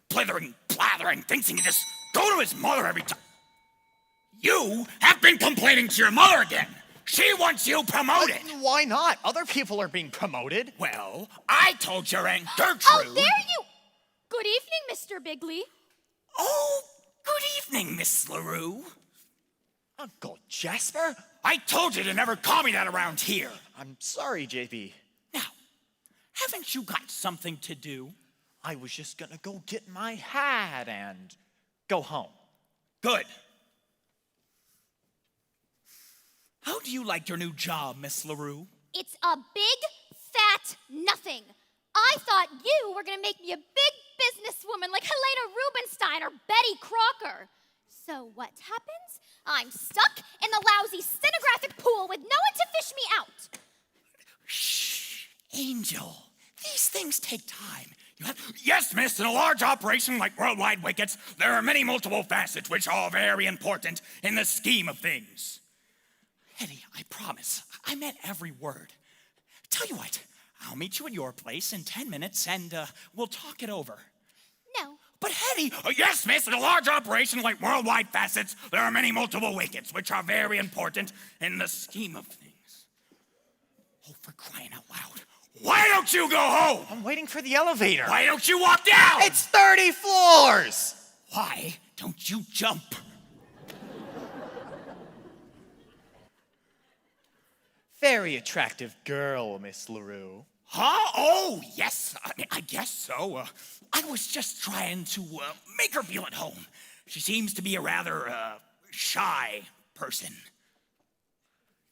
[SPEAKER 10] Blithering, blathering, thinks he can just go to his mother every time. You have been complaining to your mother again. She wants you promoted.
[SPEAKER 12] Why not? Other people are being promoted.
[SPEAKER 10] Well, I told your Aunt Gertrude.
[SPEAKER 8] Oh, there you... Good evening, Mr. Biggley.
[SPEAKER 10] Oh, good evening, Miss LaRue.
[SPEAKER 12] Uncle Jasper?
[SPEAKER 10] I told you to never call me that around here.
[SPEAKER 12] I'm sorry, JB.
[SPEAKER 10] Now, haven't you got something to do?
[SPEAKER 12] I was just gonna go get my hat and go home.
[SPEAKER 10] Good. How do you like your new job, Miss LaRue?
[SPEAKER 8] It's a big, fat nothing. I thought you were going to make me a big businesswoman like Helena Rubinstein or Betty Crocker. So what happens? I'm stuck in the lousy stenographic pool with no one to fish me out.
[SPEAKER 10] Shh, Angel. These things take time. Yes, miss, in a large operation like Worldwide Wickets, there are many multiple facets which are all very important in the scheme of things. Eddie, I promise, I meant every word. Tell you what, I'll meet you at your place in 10 minutes and we'll talk it over.
[SPEAKER 8] No.
[SPEAKER 10] But Hetty, yes, miss, in a large operation like Worldwide Facets, there are many multiple wickets, which are very important in the scheme of things. Oh, for crying out loud. Why don't you go home?
[SPEAKER 12] I'm waiting for the elevator.
[SPEAKER 10] Why don't you walk down?
[SPEAKER 12] It's 30 floors!
[SPEAKER 10] Why don't you jump?
[SPEAKER 12] Very attractive girl, Miss LaRue.
[SPEAKER 10] Huh? Oh, yes. I guess so. I was just trying to make her feel at home. She seems to be a rather shy person.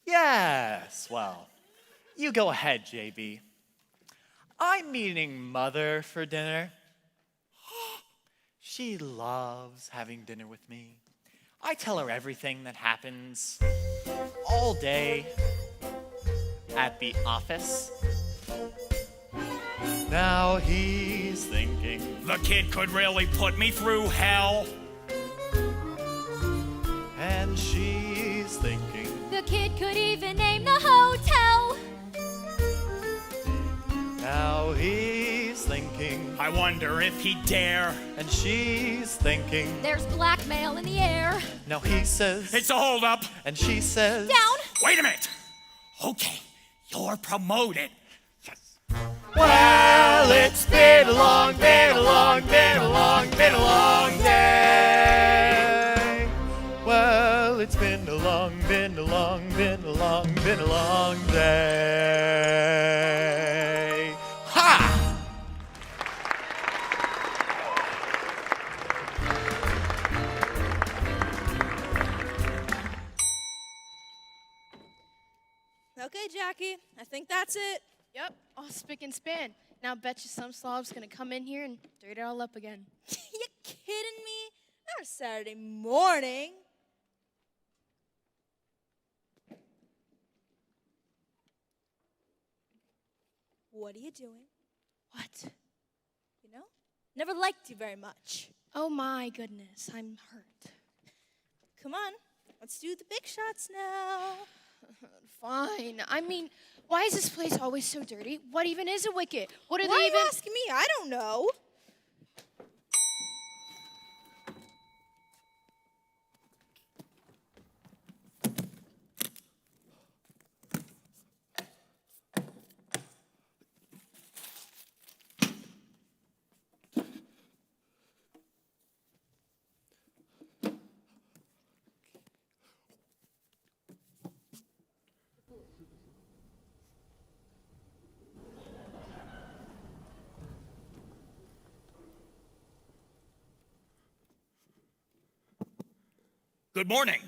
[SPEAKER 12] Yes, well, You go ahead, JB. I'm meeting Mother for dinner. She loves having dinner with me. I tell her everything that happens all day at the office. Now he's thinking,
[SPEAKER 10] the kid could really put me through hell.
[SPEAKER 12] and she's thinking,
[SPEAKER 6] the kid could even name the hotel.
[SPEAKER 12] now he's thinking,
[SPEAKER 10] I wonder if he'd dare.
[SPEAKER 12] and she's thinking,
[SPEAKER 6] There's blackmail in the air.
[SPEAKER 12] now he says,
[SPEAKER 10] It's a holdup.
[SPEAKER 12] and she says,
[SPEAKER 6] Down.
[SPEAKER 10] Wait a minute. Okay, you're promoted.
[SPEAKER 12] well, it's been a long, been a long, been a long, been a long day. Well, it's been a long, been a long, been a long, been a long day. Ha!
[SPEAKER 14] Okay, Jackie, I think that's it.
[SPEAKER 4] Yep, all spick and span. Now bet you some slob's gonna come in here and dirt it all up again.
[SPEAKER 14] You kidding me? Not a Saturday morning. What are you doing?
[SPEAKER 4] What?
[SPEAKER 14] You know, never liked you very much.
[SPEAKER 4] Oh my goodness, I'm hurt.
[SPEAKER 14] Come on, let's do the big shots now.
[SPEAKER 4] Fine. I mean, why is this place always so dirty? What even is a wicket? What are
[SPEAKER 14] Why
[SPEAKER 4] they
[SPEAKER 14] are
[SPEAKER 4] even?
[SPEAKER 14] you asking me? I don't know.
[SPEAKER 10] Good morning.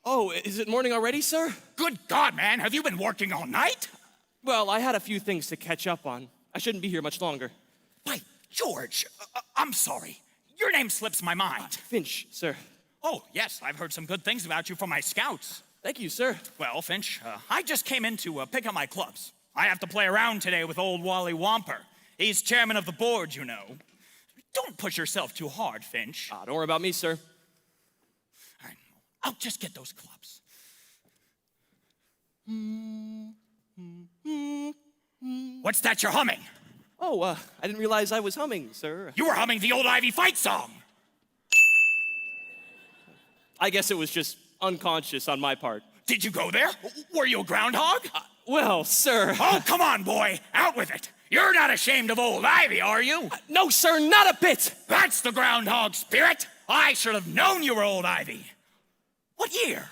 [SPEAKER 2] Oh, is it morning already, sir?
[SPEAKER 10] Good God, man, have you been working all night?
[SPEAKER 2] Well, I had a few things to catch up on. I shouldn't be here much longer.
[SPEAKER 10] By George, I'm sorry. Your name slips my mind.
[SPEAKER 2] Finch, sir.
[SPEAKER 10] Oh, yes, I've heard some good things about you from my scouts.
[SPEAKER 2] Thank you, sir.
[SPEAKER 10] Well, Finch, I just came in to pick up my clubs. I have to play around today with old Wally Womper. He's chairman of the board, you know. Don't push yourself too hard, Finch.
[SPEAKER 2] Don't worry about me, sir.
[SPEAKER 10] I'll just get those clubs. What's that you're humming?
[SPEAKER 2] Oh, I didn't realize I was humming, sir.
[SPEAKER 10] You were humming the old Ivy fight song.
[SPEAKER 2] I guess it was just unconscious on my part.
[SPEAKER 10] Did you go there? Were you a groundhog?
[SPEAKER 2] Well, sir.
[SPEAKER 10] Oh, come on, boy. Out with it. You're not ashamed of old Ivy, are you?
[SPEAKER 2] No, sir, not a bit.
[SPEAKER 10] That's the groundhog spirit. I should have known you were old Ivy. What year?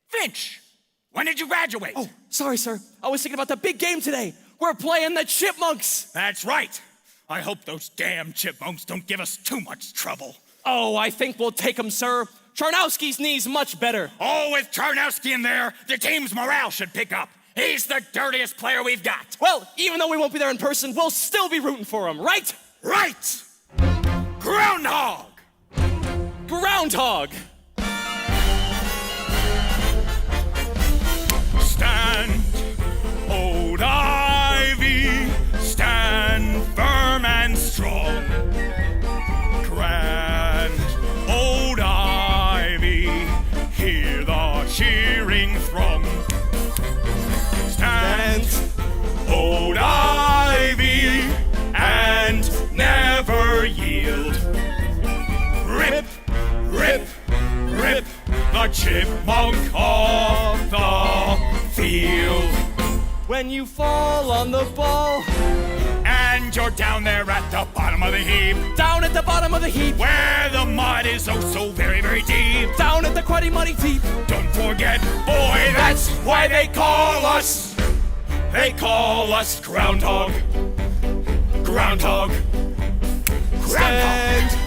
[SPEAKER 10] Finch, when did you graduate?
[SPEAKER 2] Oh, sorry, sir. I was thinking about the big game today. We're playing the Chipmunks.
[SPEAKER 10] That's right. I hope those damn Chipmunks don't give us too much trouble.
[SPEAKER 2] Oh, I think we'll take them, sir. Charnowski's knee's much better.
[SPEAKER 10] Oh, with Charnowski in there, the team's morale should pick up. He's the dirtiest player we've got.
[SPEAKER 2] Well, even though we won't be there in person, we'll still be rooting for him, right?
[SPEAKER 10] Right! Groundhog!
[SPEAKER 2] Groundhog!
[SPEAKER 10] Stand, old Ivy, stand firm and strong. Grand old Ivy, hear the cheering throng. Stand, old Ivy, and never yield. Rip, rip, rip the chipmunk off the field.
[SPEAKER 2] When you fall on the ball,
[SPEAKER 10] and you're down there at the bottom of the heap.
[SPEAKER 2] Down at the bottom of the heap,
[SPEAKER 10] where the mud is oh so very, very deep.
[SPEAKER 2] Down at the cruddy muddy deep.
[SPEAKER 10] Don't forget, boy, that's why they call us Groundhog. Groundhog.
[SPEAKER 2] Stand,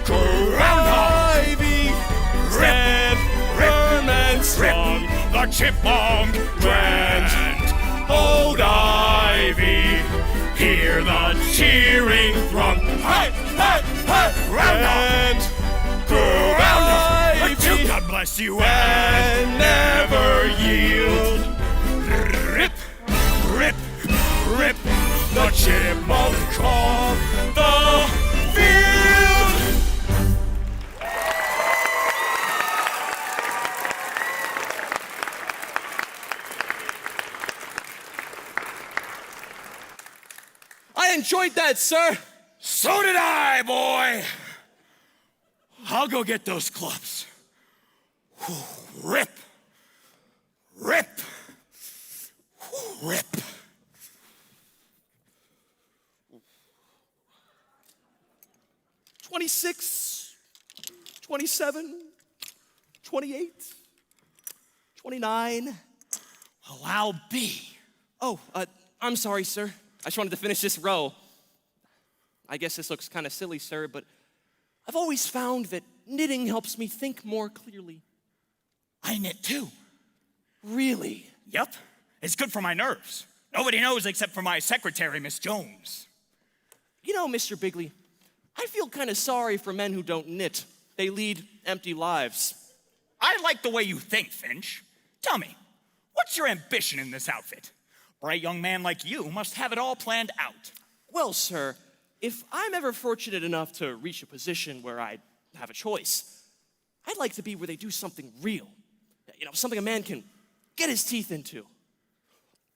[SPEAKER 10] Groundhog.
[SPEAKER 2] Ivy, stand firm and strong.
[SPEAKER 10] The chipmunk went. Old Ivy, hear the cheering Frump. Hey, hey, hey! Round but you, God bless you, and never yield. Rip, rip, rip, the chipmunk off the field.
[SPEAKER 2] I enjoyed that, sir.
[SPEAKER 10] So did I, boy. I'll go get those clubs. Rip, rip, rip.
[SPEAKER 2] $26, $27, $28, $29.
[SPEAKER 10] Well, I'll be.
[SPEAKER 2] Oh, I'm sorry, sir. I just wanted to finish this row. I guess this looks kind of silly, sir, but I've always found that knitting helps me think more clearly.
[SPEAKER 10] I knit too.
[SPEAKER 2] Really?
[SPEAKER 10] Yep. It's good for my nerves. Nobody knows except for my secretary, Miss Jones.
[SPEAKER 2] You know, Mr. Biggley, I feel kind of sorry for men who don't knit. They lead empty lives.
[SPEAKER 10] I like the way you think, Finch. Tell me, what's your ambition in this outfit? A bright young man like you must have it all planned out.
[SPEAKER 2] Well, sir, if I'm ever fortunate enough to reach a position where I have a choice, I'd like to be where they do something real. You know, something a man can get his teeth into.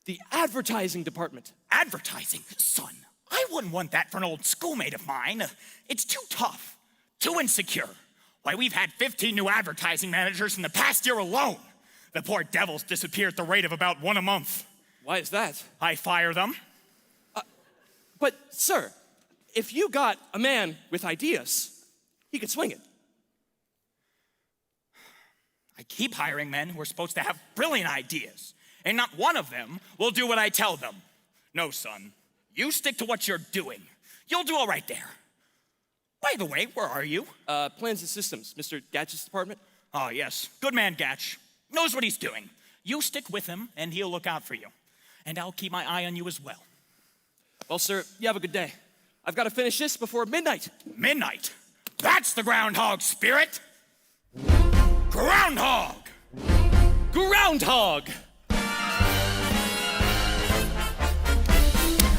[SPEAKER 2] The advertising department.
[SPEAKER 10] Advertising? Son, I wouldn't want that for an old schoolmate of mine. It's too tough, too insecure. Why, we've had 15 new advertising managers in the past year alone. The poor devils disappear at the rate of about one a month.
[SPEAKER 2] Why is that?
[SPEAKER 10] I fire them.
[SPEAKER 2] But, sir, if you got a man with ideas, he could swing it.
[SPEAKER 10] I keep hiring men who are supposed to have brilliant ideas, and not one of them will do what I tell them. No, son, you stick to what you're doing. You'll do all right there. By the way, where are you?
[SPEAKER 2] Plans and systems, Mr. Gatch's department.
[SPEAKER 10] Oh, yes, good man, Gatch. Knows what he's doing. You stick with him, and he'll look out for you. And I'll keep my eye on you as well.
[SPEAKER 2] Well, sir, you have a good day. I've got to finish this before midnight.
[SPEAKER 10] Midnight? That's the groundhog spirit! Groundhog!
[SPEAKER 2] Groundhog!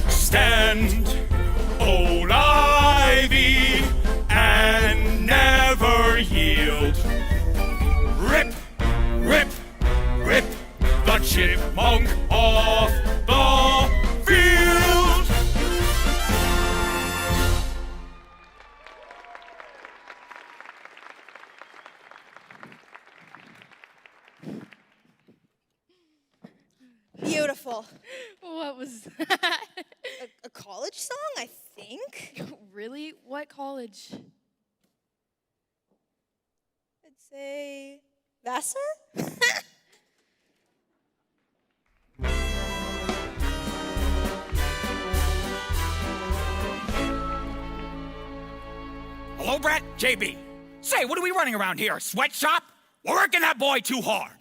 [SPEAKER 10] Stand, old Ivy, and never yield. Rip, rip, rip the chipmunk off the field.
[SPEAKER 14] Beautiful.
[SPEAKER 4] What was that?
[SPEAKER 14] A college song, I think.
[SPEAKER 4] Really? What college?
[SPEAKER 14] I'd say Vassar?
[SPEAKER 10] Hello, Bratt? JB. Say, what are we running around here? A sweatshop? We're working that boy too hard.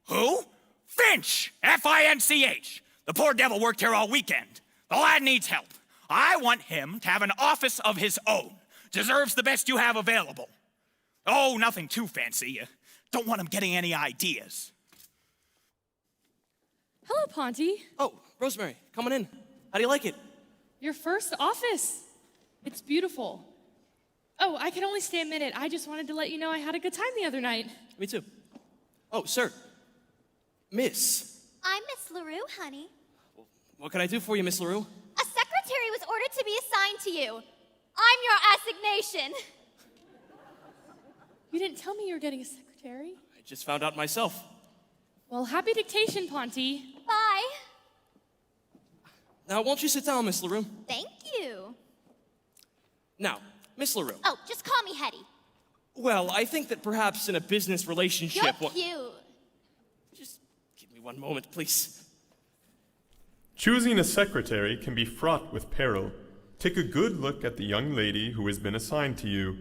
[SPEAKER 10] Who? Finch. F-I-N-C-H. The poor devil worked here all weekend. The lad needs help. I want him to have an office of his own. Deserves the best you have available. Oh, nothing too fancy. Don't want him getting any ideas.
[SPEAKER 4] Hello, Ponty.
[SPEAKER 2] Oh, Rosemary, coming in. How do you like it?
[SPEAKER 4] Your first office. It's beautiful. Oh, I can only stay a minute. I just wanted to let you know I had a good time the other night.
[SPEAKER 2] Me too. Oh, sir. Miss.
[SPEAKER 15] I'm Miss LaRue, honey.
[SPEAKER 2] What can I do for you, Miss LaRue?
[SPEAKER 15] A secretary was ordered to be assigned to you. I'm your assignation.
[SPEAKER 4] You didn't tell me you were getting a secretary.
[SPEAKER 2] I just found out myself.
[SPEAKER 4] Well, happy dictation, Ponty.
[SPEAKER 15] Bye.
[SPEAKER 2] Now, won't you sit down, Miss LaRue?
[SPEAKER 15] Thank you.
[SPEAKER 2] Now, Miss LaRue.
[SPEAKER 15] Oh, just call me Hetty.
[SPEAKER 2] Well, I think that perhaps in a business relationship...
[SPEAKER 15] You're cute.
[SPEAKER 2] Just give me one moment, please.
[SPEAKER 1] Choosing a secretary can be fraught with peril. Take a good look at the young lady who has been assigned to you.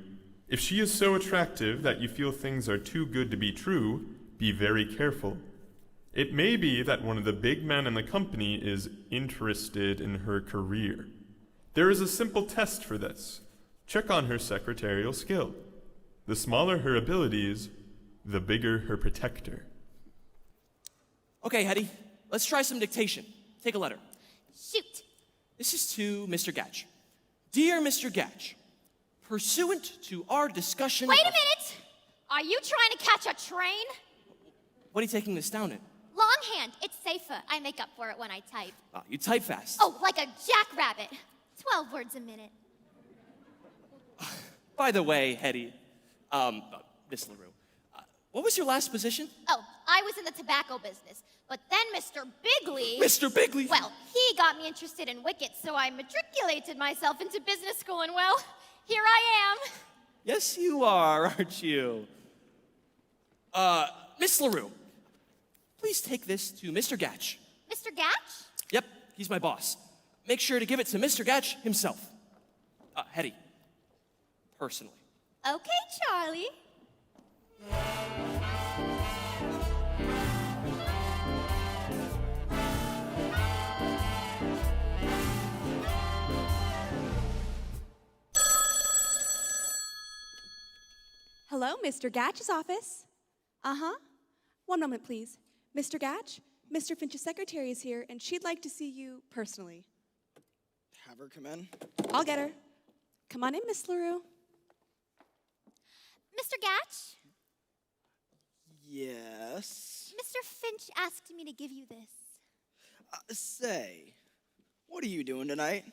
[SPEAKER 1] If she is so attractive that you feel things are too good to be true, be very careful. It may be that one of the big men in the company is interested in her career. There is a simple test for this. Check on her secretarial skill. The smaller her abilities, the bigger her protector.
[SPEAKER 2] Okay, Hetty, let's try some dictation. Take a letter.
[SPEAKER 15] Shoot.
[SPEAKER 2] This is to Mr. Gatch. Dear Mr. Gatch, pursuant to our discussion...
[SPEAKER 15] Wait a minute! Are you trying to catch a train?
[SPEAKER 2] What are you taking this down in?
[SPEAKER 15] Longhand. It's safer. I make up for it when I type.
[SPEAKER 2] You type fast.
[SPEAKER 15] Oh, like a jackrabbit. 12 words a minute.
[SPEAKER 2] By the way, Hetty, Miss LaRue, what was your last position?
[SPEAKER 15] Oh, I was in the tobacco business. But then Mr. Biggley...
[SPEAKER 2] Mr. Biggley?
[SPEAKER 15] Well, he got me interested in Wicket, so I matriculated myself into business school, and well, here I am.
[SPEAKER 2] Yes, you are, aren't you? Miss LaRue, please take this to Mr. Gatch.
[SPEAKER 15] Mr. Gatch?
[SPEAKER 2] Yep, he's my boss. Make sure to give it to Mr. Gatch himself. Hetty, personally.
[SPEAKER 15] Okay, Charlie.
[SPEAKER 16] Hello, Mr. Gatch's office. Uh-huh. One moment, please. Mr. Gatch, Mr. Finch's secretary is here, and she'd like to see you personally.
[SPEAKER 7] Have her come in.
[SPEAKER 16] I'll get her. Come on in, Miss LaRue.
[SPEAKER 15] Mr. Gatch?
[SPEAKER 7] Yes?
[SPEAKER 15] Mr. Finch asked me to give you this.
[SPEAKER 7] Say, what are you doing tonight?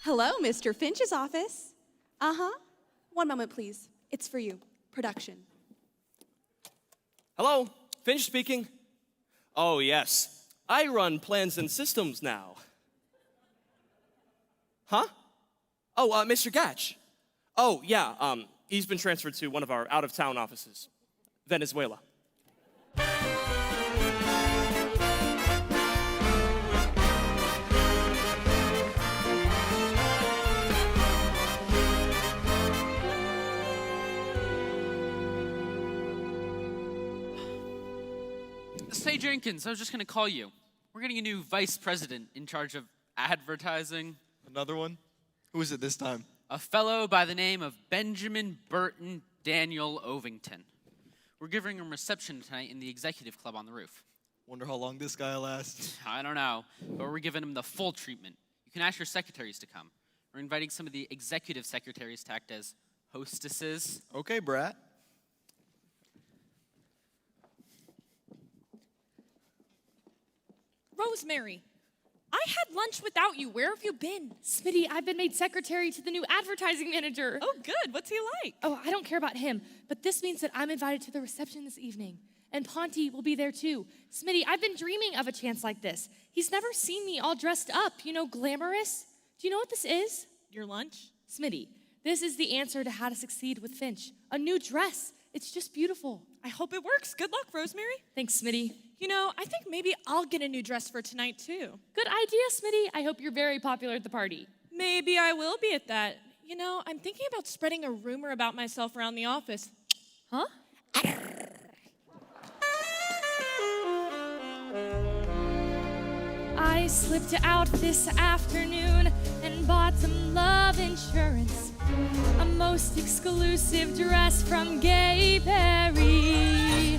[SPEAKER 16] Hello, Mr. Finch's office. Uh-huh. One moment, please. It's for you. Production.
[SPEAKER 2] Hello, Finch speaking. Oh, yes. I run plans and systems now. Huh? Oh, Mr. Gatch. Oh, yeah, he's been transferred to one of our out-of-town offices, Venezuela.
[SPEAKER 5] Say, Jenkins, I was just going to call you. We're getting a new vice president in charge of advertising.
[SPEAKER 17] Another one? Who is it this time?
[SPEAKER 5] A fellow by the name of Benjamin Burton Daniel Ovington. We're giving him a reception tonight in the executive club on the roof.
[SPEAKER 17] Wonder how long this guy lasts.
[SPEAKER 5] I don't know, but we're giving him the full treatment. You can ask your secretaries to come. We're inviting some of the executive secretaries to act as hostesses.
[SPEAKER 17] Okay, Bratt.
[SPEAKER 4] Rosemary, I had lunch without you. Where have you been? Smitty, I've been made secretary to the new advertising manager.
[SPEAKER 18] Oh, good. What's he like?
[SPEAKER 4] Oh, I don't care about him, but this means that I'm invited to the reception this evening. And Ponty will be there too. Smitty, I've been dreaming of a chance like this. He's never seen me all dressed up, glamorous. Do you know what this is?
[SPEAKER 18] Your lunch?
[SPEAKER 4] Smitty, this is the answer to how to succeed with Finch. A new dress. It's just beautiful.
[SPEAKER 18] I hope it works. Good luck, Rosemary.
[SPEAKER 4] Thanks, Smitty.
[SPEAKER 18] I think maybe I'll get a new dress for tonight, too.
[SPEAKER 4] Good idea, Smitty. I hope you're very popular at the party.
[SPEAKER 18] Maybe I will be at that. I'm thinking about spreading a rumor about myself around the office.
[SPEAKER 4] Huh? I slipped out this afternoon and bought some love insurance. A most exclusive dress from Gay Perry.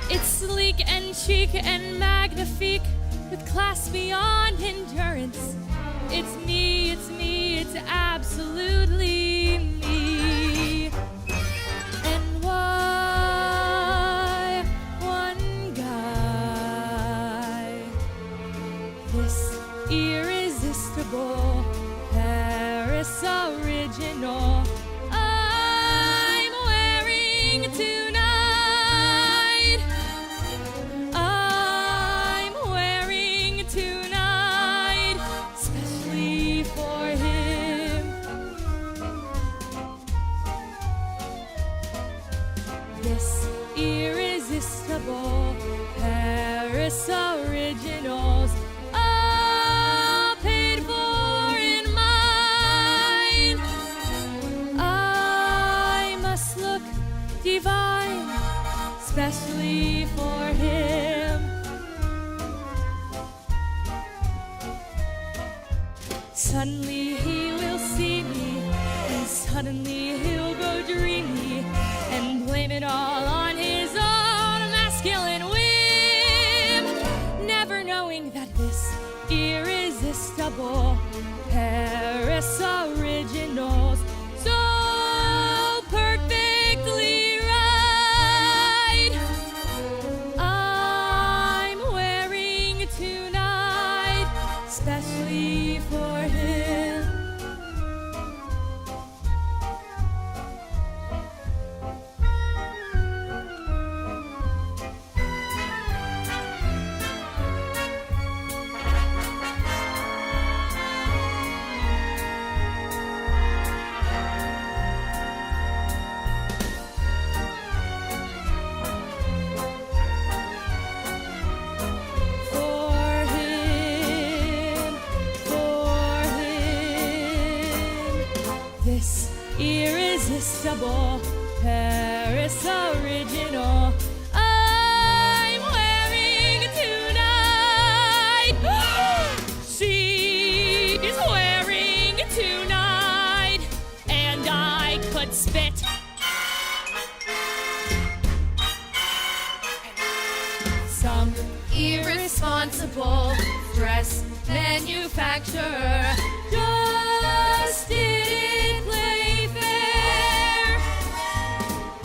[SPEAKER 4] It's sleek and chic and magnifique with class beyond endurance. It's me, it's absolutely me. And why one guy, this irresistible Paris original I'm wearing tonight. I'm wearing tonight, especially for him. This irresistible Paris Paris originals, all paid for in mine. I must look divine, especially for him. Suddenly he will see me, and suddenly he'll go dreamy, and blame it all on his own masculine whim, never knowing that this irresistible Paris originals so perfectly right. I'm wearing tonight, especially for him. This irresistible Paris original I'm wearing tonight. She's wearing tonight, and I could spit. Some irresponsible dress manufacturer just didn't play fair.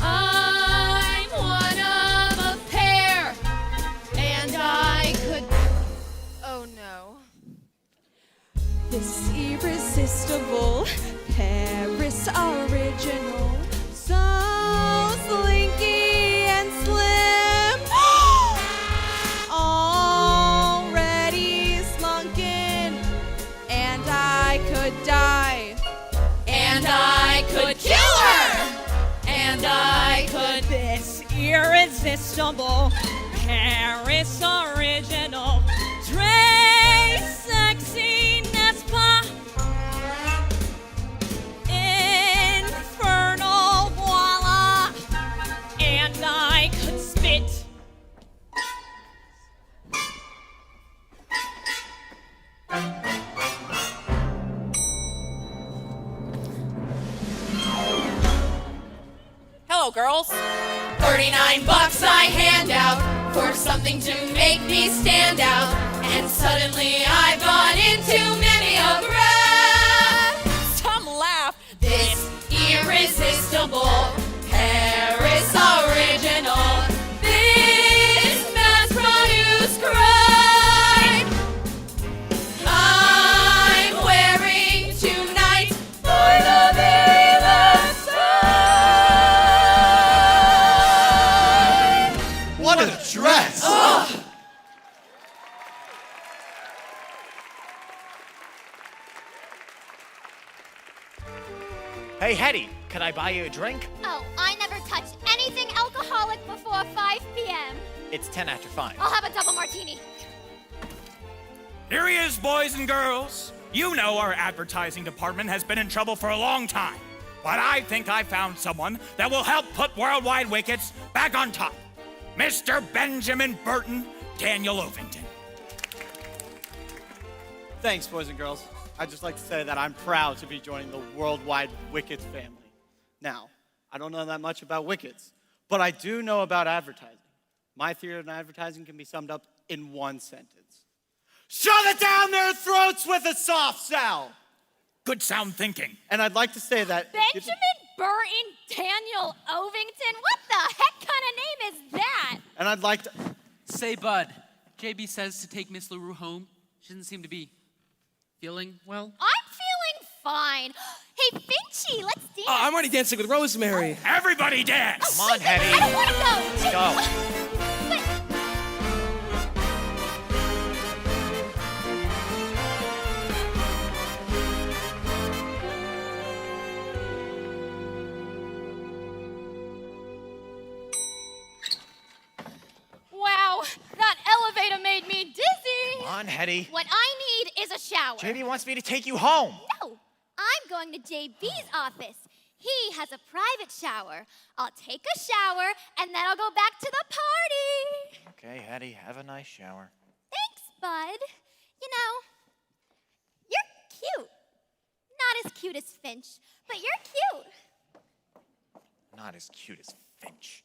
[SPEAKER 4] I'm one of a pair, and I could.
[SPEAKER 6] Oh no.
[SPEAKER 16] This irresistible Paris original, so slinky and slim, already slunken, and I could die, and I could kill her, and I could.
[SPEAKER 6] This irresistible Paris original, très sexy, n'est-ce pas? Infernal, voila, and I could spit.
[SPEAKER 8] Hello, girls. 39 bucks I hand out for something to make me stand out. And suddenly I've gone into many a breath. Some laugh. This irresistible Paris original. This mass-produced crime. I'm wearing tonight for the very last time.
[SPEAKER 17] What a dress!
[SPEAKER 8] Ugh.
[SPEAKER 12] Hey, Hetty, can I buy you a drink?
[SPEAKER 15] Oh, I never touch anything alcoholic before 5 p.m.
[SPEAKER 12] It's 10 after 5.
[SPEAKER 15] I'll have a double martini.
[SPEAKER 10] Here he is, boys and girls. You know our advertising department has been in trouble for a long time. But I think I found someone that will help put Worldwide Wickets back on top. Mr. Benjamin Burton, Daniel Ovington.
[SPEAKER 19] Thanks, boys and girls. I'd just like to say that I'm proud to be joining the Worldwide Wickets family. Now, I don't know that much about Wickets, but I do know about advertising. My theory on advertising can be summed up in one sentence. Shove it down their throats with a soft sell!
[SPEAKER 10] Good sound thinking.
[SPEAKER 19] And I'd like to say that...
[SPEAKER 15] Benjamin Burton Daniel Ovington? What the heck kind of name is that?
[SPEAKER 19] And I'd like to...
[SPEAKER 5] Say, Bud, JB says to take Miss LaRue home. She doesn't seem to be feeling well.
[SPEAKER 15] I'm feeling fine. Hey, Finchy, let's dance.
[SPEAKER 2] I'm already dancing with Rosemary.
[SPEAKER 10] Everybody dance!
[SPEAKER 12] Come on, Hetty.
[SPEAKER 15] I don't want to go.
[SPEAKER 12] Go.
[SPEAKER 15] Wow, that elevator
[SPEAKER 12] Hetty.
[SPEAKER 15] What I need is a shower.
[SPEAKER 12] JB wants me to take you home.
[SPEAKER 15] No, I'm going to JB's office. He has a private shower. I'll take a shower, and then I'll go back to the party.
[SPEAKER 12] Okay, Hetty, have a nice shower.
[SPEAKER 15] Thanks, bud. You know, you're cute. Not as cute as Finch, but you're cute.
[SPEAKER 12] Not as cute as Finch.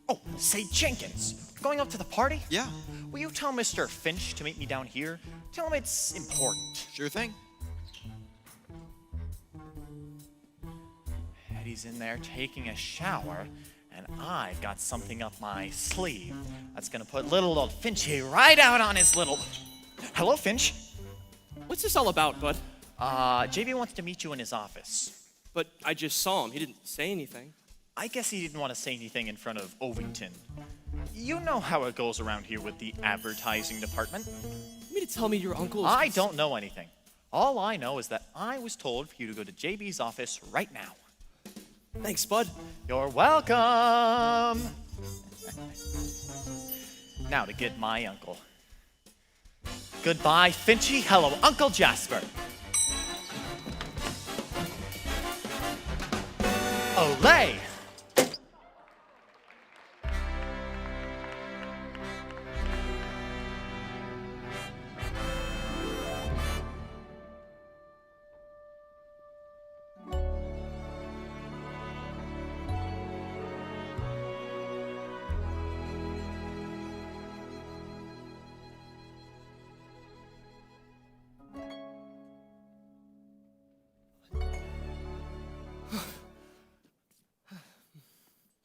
[SPEAKER 12] Oh, say, Jenkins, going up to the party?
[SPEAKER 17] Yeah.
[SPEAKER 12] Will you tell Mr. Finch to meet me down here? Tell him it's important.
[SPEAKER 17] Sure thing.
[SPEAKER 12] Hetty's in there taking a shower, and I've got something up my sleeve that's gonna put little old Finchy right out on his little... Hello, Finch.
[SPEAKER 2] What's this all about, bud?
[SPEAKER 12] JB wants to meet you in his office.
[SPEAKER 2] But I just saw him. He didn't say anything.
[SPEAKER 12] I guess he didn't want to say anything in front of Ovington. You know how it goes around here with the advertising department.
[SPEAKER 2] You mean to tell me your uncle is...
[SPEAKER 12] I don't know anything. All I know is that I was told for you to go to JB's office right now.
[SPEAKER 2] Thanks, bud.
[SPEAKER 12] You're welcome. Now to get my uncle. Goodbye, Finchy. Hello, Uncle Jasper. Olay!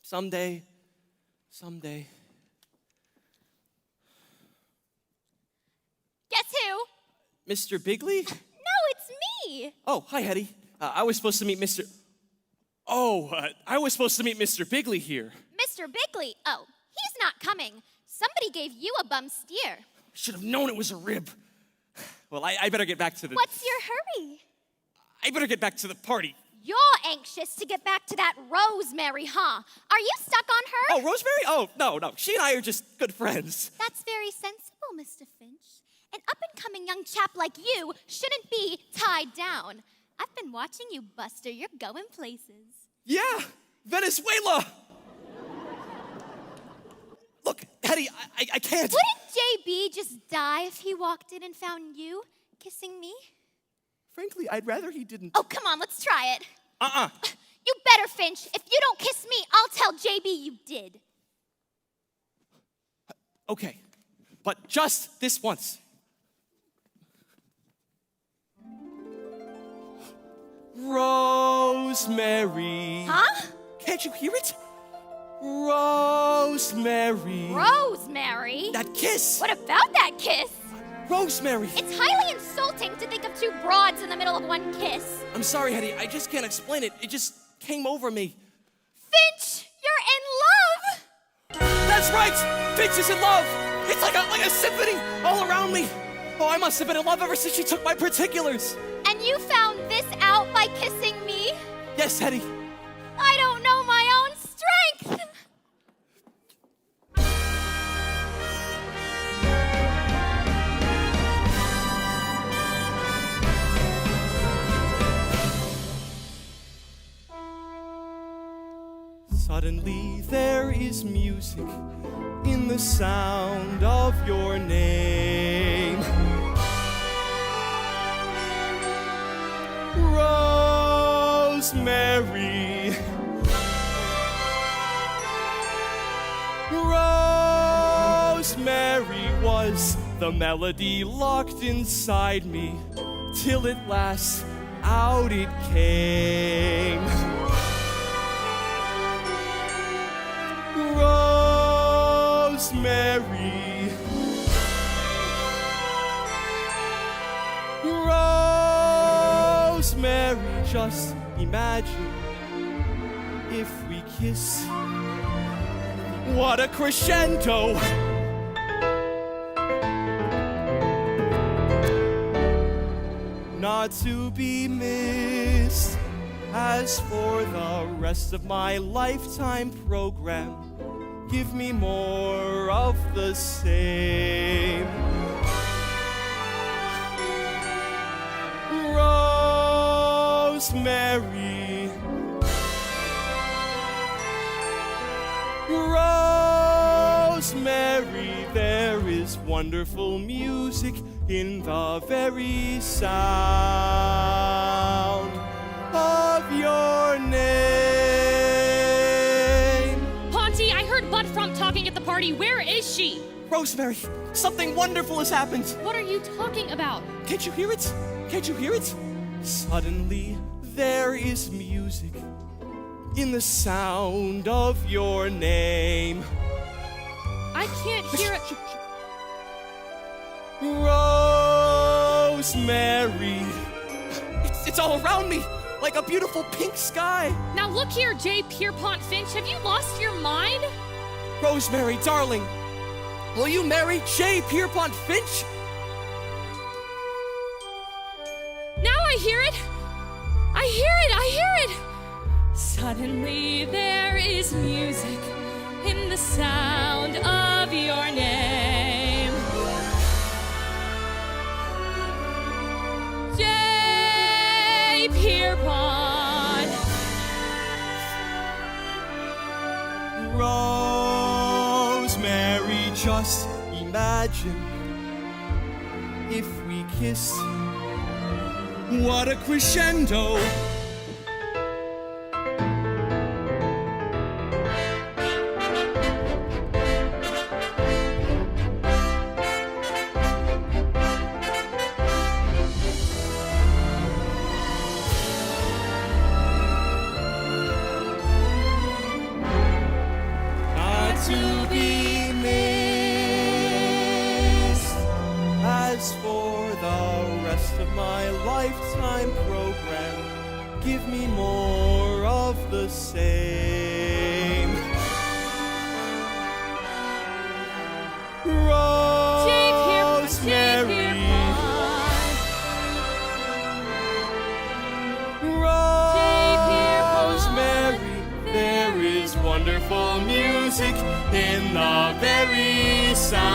[SPEAKER 2] Someday.
[SPEAKER 15] Guess who?
[SPEAKER 2] Mr. Biggley?
[SPEAKER 15] No, it's me.
[SPEAKER 2] Oh, hi, Hetty. I was supposed to meet Mr. I was supposed to meet Mr. Biggley here.
[SPEAKER 15] Mr. Biggley. Oh, he's not coming. Somebody gave you a bum steer.
[SPEAKER 2] Should have known it was a rib. Well, I better get back to the...
[SPEAKER 15] What's your hurry?
[SPEAKER 2] I better get back to the party.
[SPEAKER 15] You're anxious to get back to that Rosemary, huh? Are you stuck on her?
[SPEAKER 2] Oh, Rosemary? Oh, no. She and I are just good friends.
[SPEAKER 15] That's very sensible, Mr. Finch. An up-and-coming young chap like you shouldn't be tied down. I've been watching you, Buster. You're going places.
[SPEAKER 2] Yeah, Venezuela. Look, Hetty, I can't.
[SPEAKER 15] Wouldn't JB just die if he walked in and found you kissing me?
[SPEAKER 2] Frankly, I'd rather he didn't.
[SPEAKER 15] Oh, come on, let's try it.
[SPEAKER 2] Uh-uh.
[SPEAKER 15] You better, Finch. If you don't kiss me, I'll tell JB you did.
[SPEAKER 2] Okay, but just this once. Rosemary.
[SPEAKER 15] Huh?
[SPEAKER 2] Can't you hear it? Rosemary.
[SPEAKER 15] Rosemary?
[SPEAKER 2] That kiss.
[SPEAKER 15] What about that kiss?
[SPEAKER 2] Rosemary.
[SPEAKER 15] It's highly insulting to think of two broads in the middle of one kiss.
[SPEAKER 2] I'm sorry, Hetty. I just can't explain it. It just came over me.
[SPEAKER 15] Finch, you're in love.
[SPEAKER 2] That's right. Finch is in love. It's like a symphony all around me. Oh, I must have been in love ever since she took my particulars.
[SPEAKER 15] And you found this out by kissing me?
[SPEAKER 2] Yes, Hetty.
[SPEAKER 15] I don't know my own strength.
[SPEAKER 2] Suddenly there is music in the sound of your name. Rosemary. Rosemary was the melody locked inside me, till at last out it came. Rosemary. Rosemary, just imagine if we kiss. What a crescendo! Not to be missed. As for the rest of my lifetime program, give me more of the same. Rosemary, Rosemary, there is wonderful music in the very sound of your name.
[SPEAKER 4] Ponty, I heard Bud Frump talking at the party. Where is she?
[SPEAKER 2] Rosemary, something wonderful has happened.
[SPEAKER 4] What are you talking about?
[SPEAKER 2] Can't you hear it? Can't you hear it? Suddenly, there is music in the sound of your name.
[SPEAKER 4] I can't hear it.
[SPEAKER 2] Rosemary. It's all around me, like a beautiful pink sky.
[SPEAKER 4] Now look here, J. Pierropont Finch. Have you lost your mind?
[SPEAKER 2] Rosemary, darling, will you marry J. Pierropont Finch?
[SPEAKER 4] Now I hear it. I hear it. I hear it. Suddenly there is music in the sound of your name. J. Pierropont.
[SPEAKER 2] Rosemary, just imagine if we kissed. What a crescendo! Not to be missed. As for the rest of my lifetime program, give me more of the same. Rosemary, Rosemary, there is wonderful music in the very sound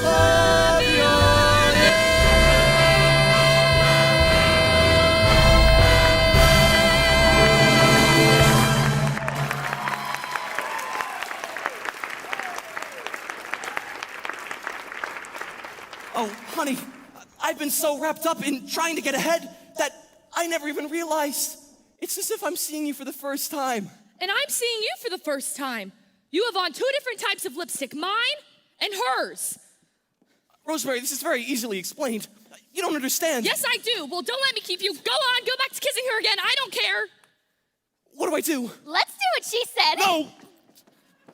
[SPEAKER 2] of your name. Oh, honey, I've been so wrapped up in trying to get ahead that I never even realized. It's as if I'm seeing you for the first time.
[SPEAKER 4] And I'm seeing you for the first time. You have on 2 different types of lipstick, mine and hers.
[SPEAKER 2] Rosemary, this is very easily explained. You don't understand.
[SPEAKER 4] Yes, I do. Well, don't let me keep you. Go on, go back to kissing her again. I don't care.
[SPEAKER 2] What do I do?
[SPEAKER 15] Let's do what she said.
[SPEAKER 2] No!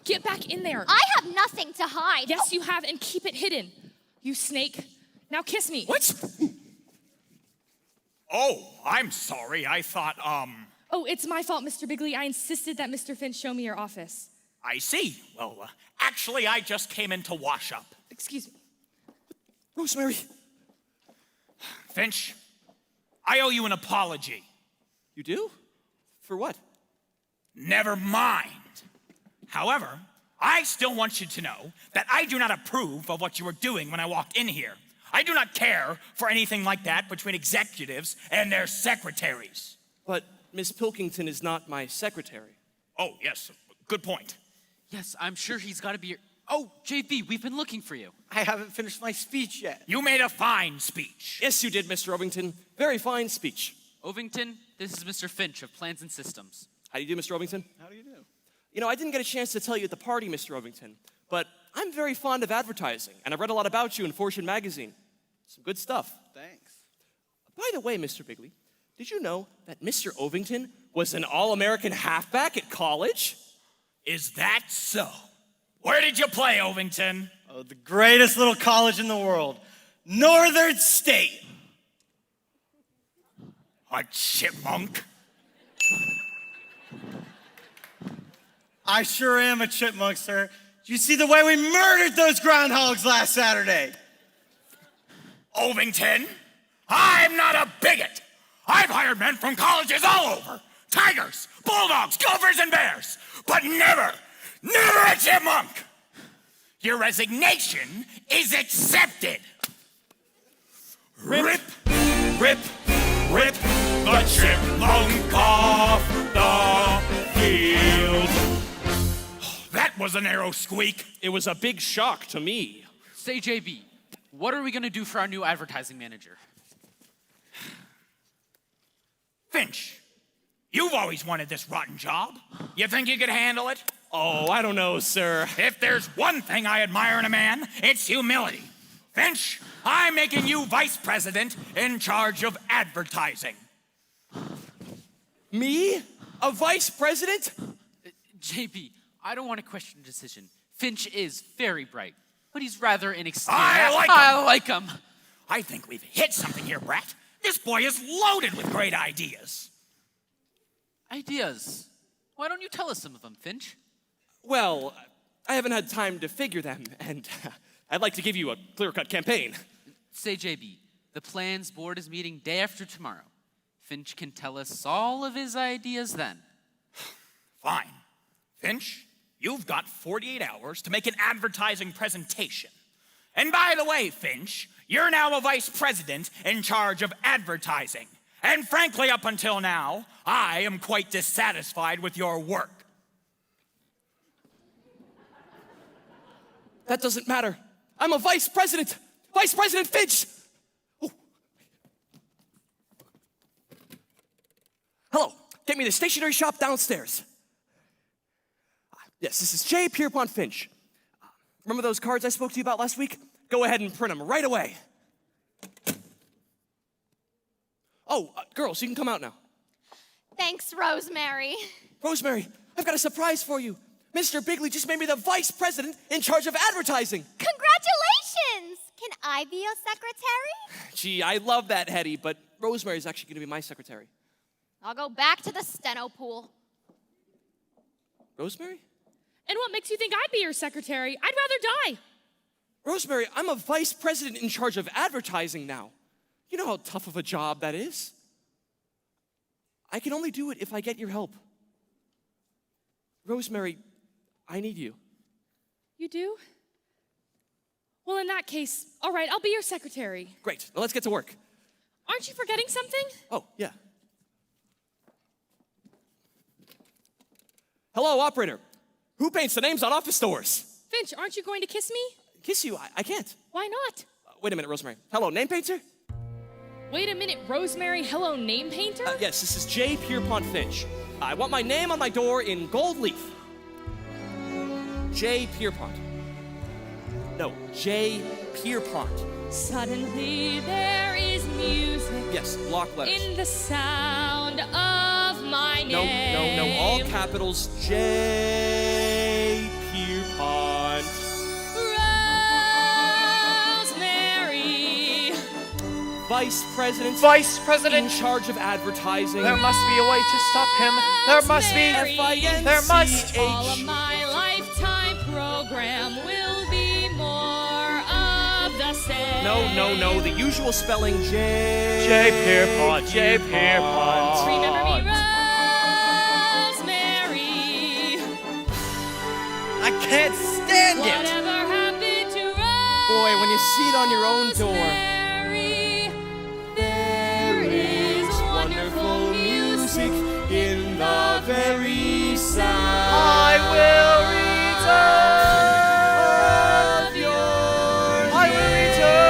[SPEAKER 4] Get back in there.
[SPEAKER 15] I have nothing to hide.
[SPEAKER 4] Yes, you have, and keep it hidden. You snake. Now kiss me.
[SPEAKER 2] What?
[SPEAKER 10] Oh, I'm sorry. I thought,
[SPEAKER 4] Oh, it's my fault, Mr. Biggley. I insisted that Mr. Finch show me your office.
[SPEAKER 10] I see. Well, actually, I just came in to wash up.
[SPEAKER 4] Excuse me.
[SPEAKER 2] Rosemary.
[SPEAKER 10] Finch, I owe you an apology.
[SPEAKER 2] You do? For what?
[SPEAKER 10] Never mind. However, I still want you to know that I do not approve of what you were doing when I walked in here. I do not care for anything like that between executives and their secretaries.
[SPEAKER 2] But Miss Pilkington is not my secretary.
[SPEAKER 10] Oh, yes, good point.
[SPEAKER 5] Yes, I'm sure he's got to be. Oh, JB, we've been looking for you.
[SPEAKER 19] I haven't finished my speech yet.
[SPEAKER 10] You made a fine speech.
[SPEAKER 2] Yes, you did, Mr. Ovington. Very fine speech.
[SPEAKER 5] Ovington, this is Mr. Finch of Plans and Systems.
[SPEAKER 2] How do you do, Mr. Ovington?
[SPEAKER 19] How do you do?
[SPEAKER 2] You know, I didn't get a chance to tell you at the party, Mr. Ovington, but I'm very fond of advertising, and I've read a lot about you in Fortune magazine. Some good stuff.
[SPEAKER 19] Thanks.
[SPEAKER 2] By the way, Mr. Biggley, did you know that Mr. Ovington was an All-American halfback at college?
[SPEAKER 10] Is that so? Where did you play, Ovington?
[SPEAKER 19] Oh, the greatest little college in the world, Northern State.
[SPEAKER 10] A chipmunk?
[SPEAKER 19] I sure am a chipmunk, sir. Did you see the way we murdered those groundhogs last Saturday?
[SPEAKER 10] Ovington, I'm not a bigot. I've hired men from colleges all over. tigers, bulldogs, gophers, and bears, but never a chipmunk. Your resignation is accepted. Rip, rip, rip the chipmunk off the field. That was a narrow squeak.
[SPEAKER 2] It was a big shock to me.
[SPEAKER 5] Say, JB, what are we going to do for our new advertising manager?
[SPEAKER 10] Finch, you've always wanted this rotten job. You think you could handle it?
[SPEAKER 2] Oh, I don't know, sir.
[SPEAKER 10] If there's one thing I admire in a man, it's humility. Finch, I'm making you vice president in charge of advertising.
[SPEAKER 2] Me? A vice president?
[SPEAKER 5] JB, I don't want to question your decision. Finch is very bright, but he's rather inexperienced.
[SPEAKER 10] I like him. I think we've hit something here, Bratt. This boy is loaded with great ideas.
[SPEAKER 5] Ideas? Why don't you tell us some of them, Finch?
[SPEAKER 2] Well, I haven't had time to figure them, and I'd like to give you a clear-cut campaign.
[SPEAKER 5] Say, JB, the plans board is meeting day after tomorrow. Finch can tell us all of his ideas then.
[SPEAKER 10] Fine. Finch, you've got 48 hours to make an advertising presentation. And by the way, Finch, you're now a vice president in charge of advertising. And frankly, up until now, I am quite dissatisfied with your work.
[SPEAKER 2] That doesn't matter. I'm a vice president. Vice President Finch. Oh. Hello. Get me the stationery shop downstairs. Yes, this is J. Pierropont Finch. Remember those cards I spoke to you about last week? Go ahead and print them right away. Oh, girls, you can come out now.
[SPEAKER 15] Thanks, Rosemary.
[SPEAKER 2] Rosemary, I've got a surprise for you. Mr. Biggley just made me the vice president in charge of advertising.
[SPEAKER 15] Congratulations! Can I be your secretary?
[SPEAKER 2] Gee, I love that, Hetty, but Rosemary's actually going to be my secretary.
[SPEAKER 15] I'll go back to the steno pool.
[SPEAKER 2] Rosemary?
[SPEAKER 4] And what makes you think I'd be your secretary? I'd rather die.
[SPEAKER 2] Rosemary, I'm a vice president in charge of advertising now. You know how tough of a job that is. I can only do it if I get your help. Rosemary, I need you.
[SPEAKER 4] You do? Well, in that case, all right, I'll be your secretary.
[SPEAKER 2] Great. Now let's get to work.
[SPEAKER 4] Aren't you forgetting something?
[SPEAKER 2] Oh, yeah. Hello, operator. Who paints the names on office doors?
[SPEAKER 4] Finch, aren't you going to kiss me?
[SPEAKER 2] Kiss you? I can't.
[SPEAKER 4] Why not?
[SPEAKER 2] Wait a minute, Rosemary. Hello, name painter?
[SPEAKER 4] Wait a minute, Rosemary, hello, name painter?
[SPEAKER 2] Yes, this is J. Pierropont Finch. I want my name on my door in gold leaf. J. Pierropont. No, J. Pierropont.
[SPEAKER 4] Suddenly there is music.
[SPEAKER 2] Yes, block letters.
[SPEAKER 4] In the sound of my name.
[SPEAKER 2] No, all capitals. J. Pierropont.
[SPEAKER 4] Rosemary.
[SPEAKER 2] Vice President.
[SPEAKER 12] Vice President.
[SPEAKER 2] In charge of advertising.
[SPEAKER 12] There must be a way to stop him. There must be.
[SPEAKER 2] F-I-N-C-H.
[SPEAKER 12] There must.
[SPEAKER 4] All of my lifetime program will be more of the same.
[SPEAKER 2] No, the usual spelling.
[SPEAKER 12] J. Pierropont. J. Pierropont.
[SPEAKER 4] Remember me, Rosemary.
[SPEAKER 11] I can't stand it.
[SPEAKER 4] Whatever happened to Rosemary?
[SPEAKER 2] Boy, when you see it on your own door.
[SPEAKER 4] There is wonderful music in the very sound.
[SPEAKER 12] I will return.
[SPEAKER 4] Of yours.
[SPEAKER 12] I will return.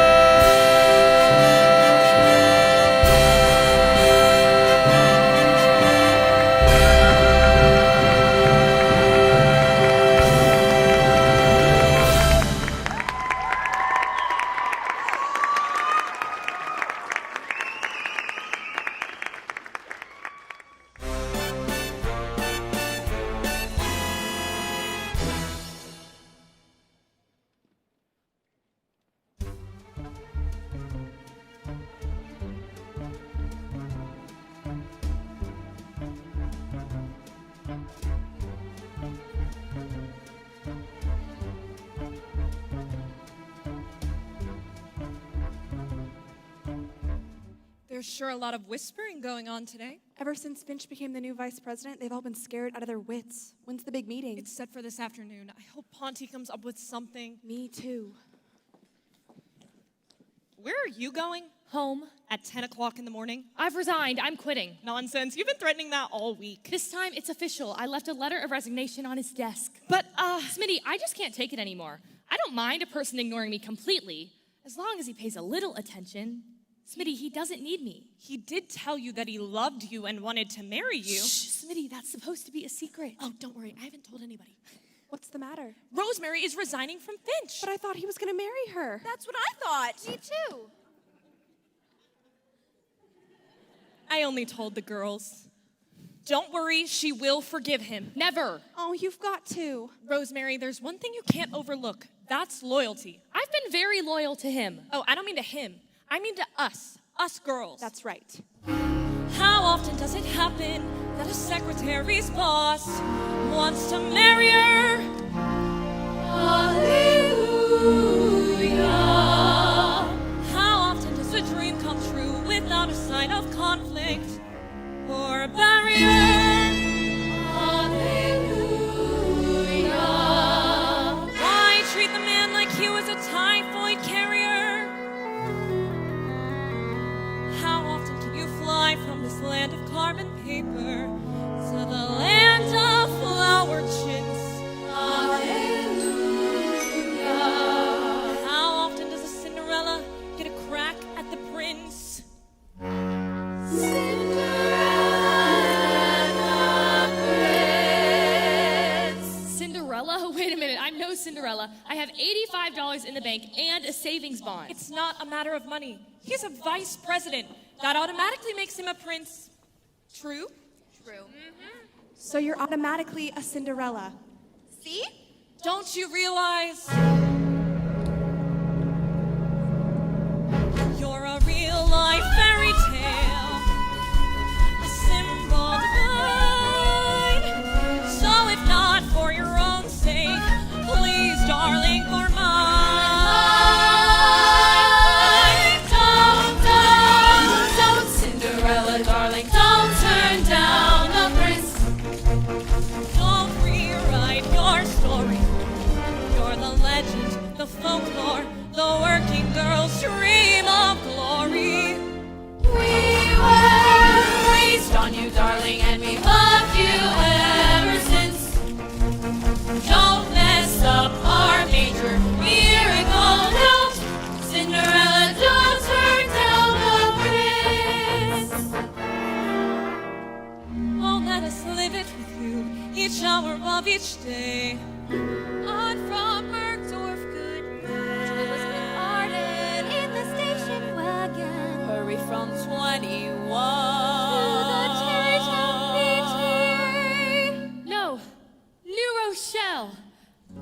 [SPEAKER 18] There's sure a lot of whispering going on today.
[SPEAKER 16] Ever since Finch became the new vice president, they've all been scared out of their wits. When's the big meeting?
[SPEAKER 18] It's set for this afternoon. I hope Ponty comes up with something.
[SPEAKER 16] Me too.
[SPEAKER 18] Where are you going?
[SPEAKER 4] Home.
[SPEAKER 18] At 10 o'clock in the morning?
[SPEAKER 4] I've resigned. I'm quitting.
[SPEAKER 18] Nonsense. You've been threatening that all week.
[SPEAKER 4] This time, it's official. I left a letter of resignation on his desk.
[SPEAKER 18] But,
[SPEAKER 4] Smitty, I just can't take it anymore. I don't mind a person ignoring me completely, as long as he pays a little attention. Smitty, he doesn't need me.
[SPEAKER 18] He did tell you that he loved you and wanted to marry you.
[SPEAKER 4] Shh, Smitty, that's supposed to be a secret.
[SPEAKER 18] Oh, don't worry. I haven't told anybody.
[SPEAKER 16] What's the matter?
[SPEAKER 18] Rosemary is resigning from Finch.
[SPEAKER 16] But I thought he was going to marry her.
[SPEAKER 14] That's what I thought.
[SPEAKER 15] Me too.
[SPEAKER 18] I only told the girls. Don't worry, she will forgive him.
[SPEAKER 4] Never.
[SPEAKER 16] Oh, you've got to.
[SPEAKER 18] Rosemary, there's one thing you can't overlook. That's loyalty.
[SPEAKER 4] I've been very loyal to him.
[SPEAKER 18] Oh, I don't mean to him. I mean to us girls.
[SPEAKER 16] That's right.
[SPEAKER 6] How often does it happen that a secretary's boss wants to marry her? Hallelujah. How often does a dream come true without a sign of conflict or a barrier? Hallelujah. Why treat the man like he was a typhoid carrier? How often can you fly from this land of carbon paper to the land of flower chintz? Hallelujah. How often does a Cinderella get a crack at the prince?
[SPEAKER 4] Cinderella? Wait a minute, I'm no Cinderella. I have $85 in the bank and a savings bond.
[SPEAKER 18] It's not a matter of money. He's a vice president. That automatically makes him a prince. True?
[SPEAKER 15] True.
[SPEAKER 16] So you're automatically a Cinderella.
[SPEAKER 15] See?
[SPEAKER 18] Don't you realize you're a real life fairy tale, a symbol divine. So if not for your own sake, please, darling, for mine.
[SPEAKER 8] Don't, Cinderella, darling, don't turn down the prince.
[SPEAKER 6] Don't rewrite your story. You're the legend, the folklore, the working girl's dream of glory.
[SPEAKER 8] We were raised on you, darling, and we loved you ever since. Don't mess up our major miracle. Don't, Cinderella, don't turn down the prince.
[SPEAKER 6] Oh, let us live it with you, each hour of each day. On from Bergdorf, good night.
[SPEAKER 15] To us Arden in the station wagon.
[SPEAKER 6] Hurry from 21.
[SPEAKER 4] No, New Rochelle.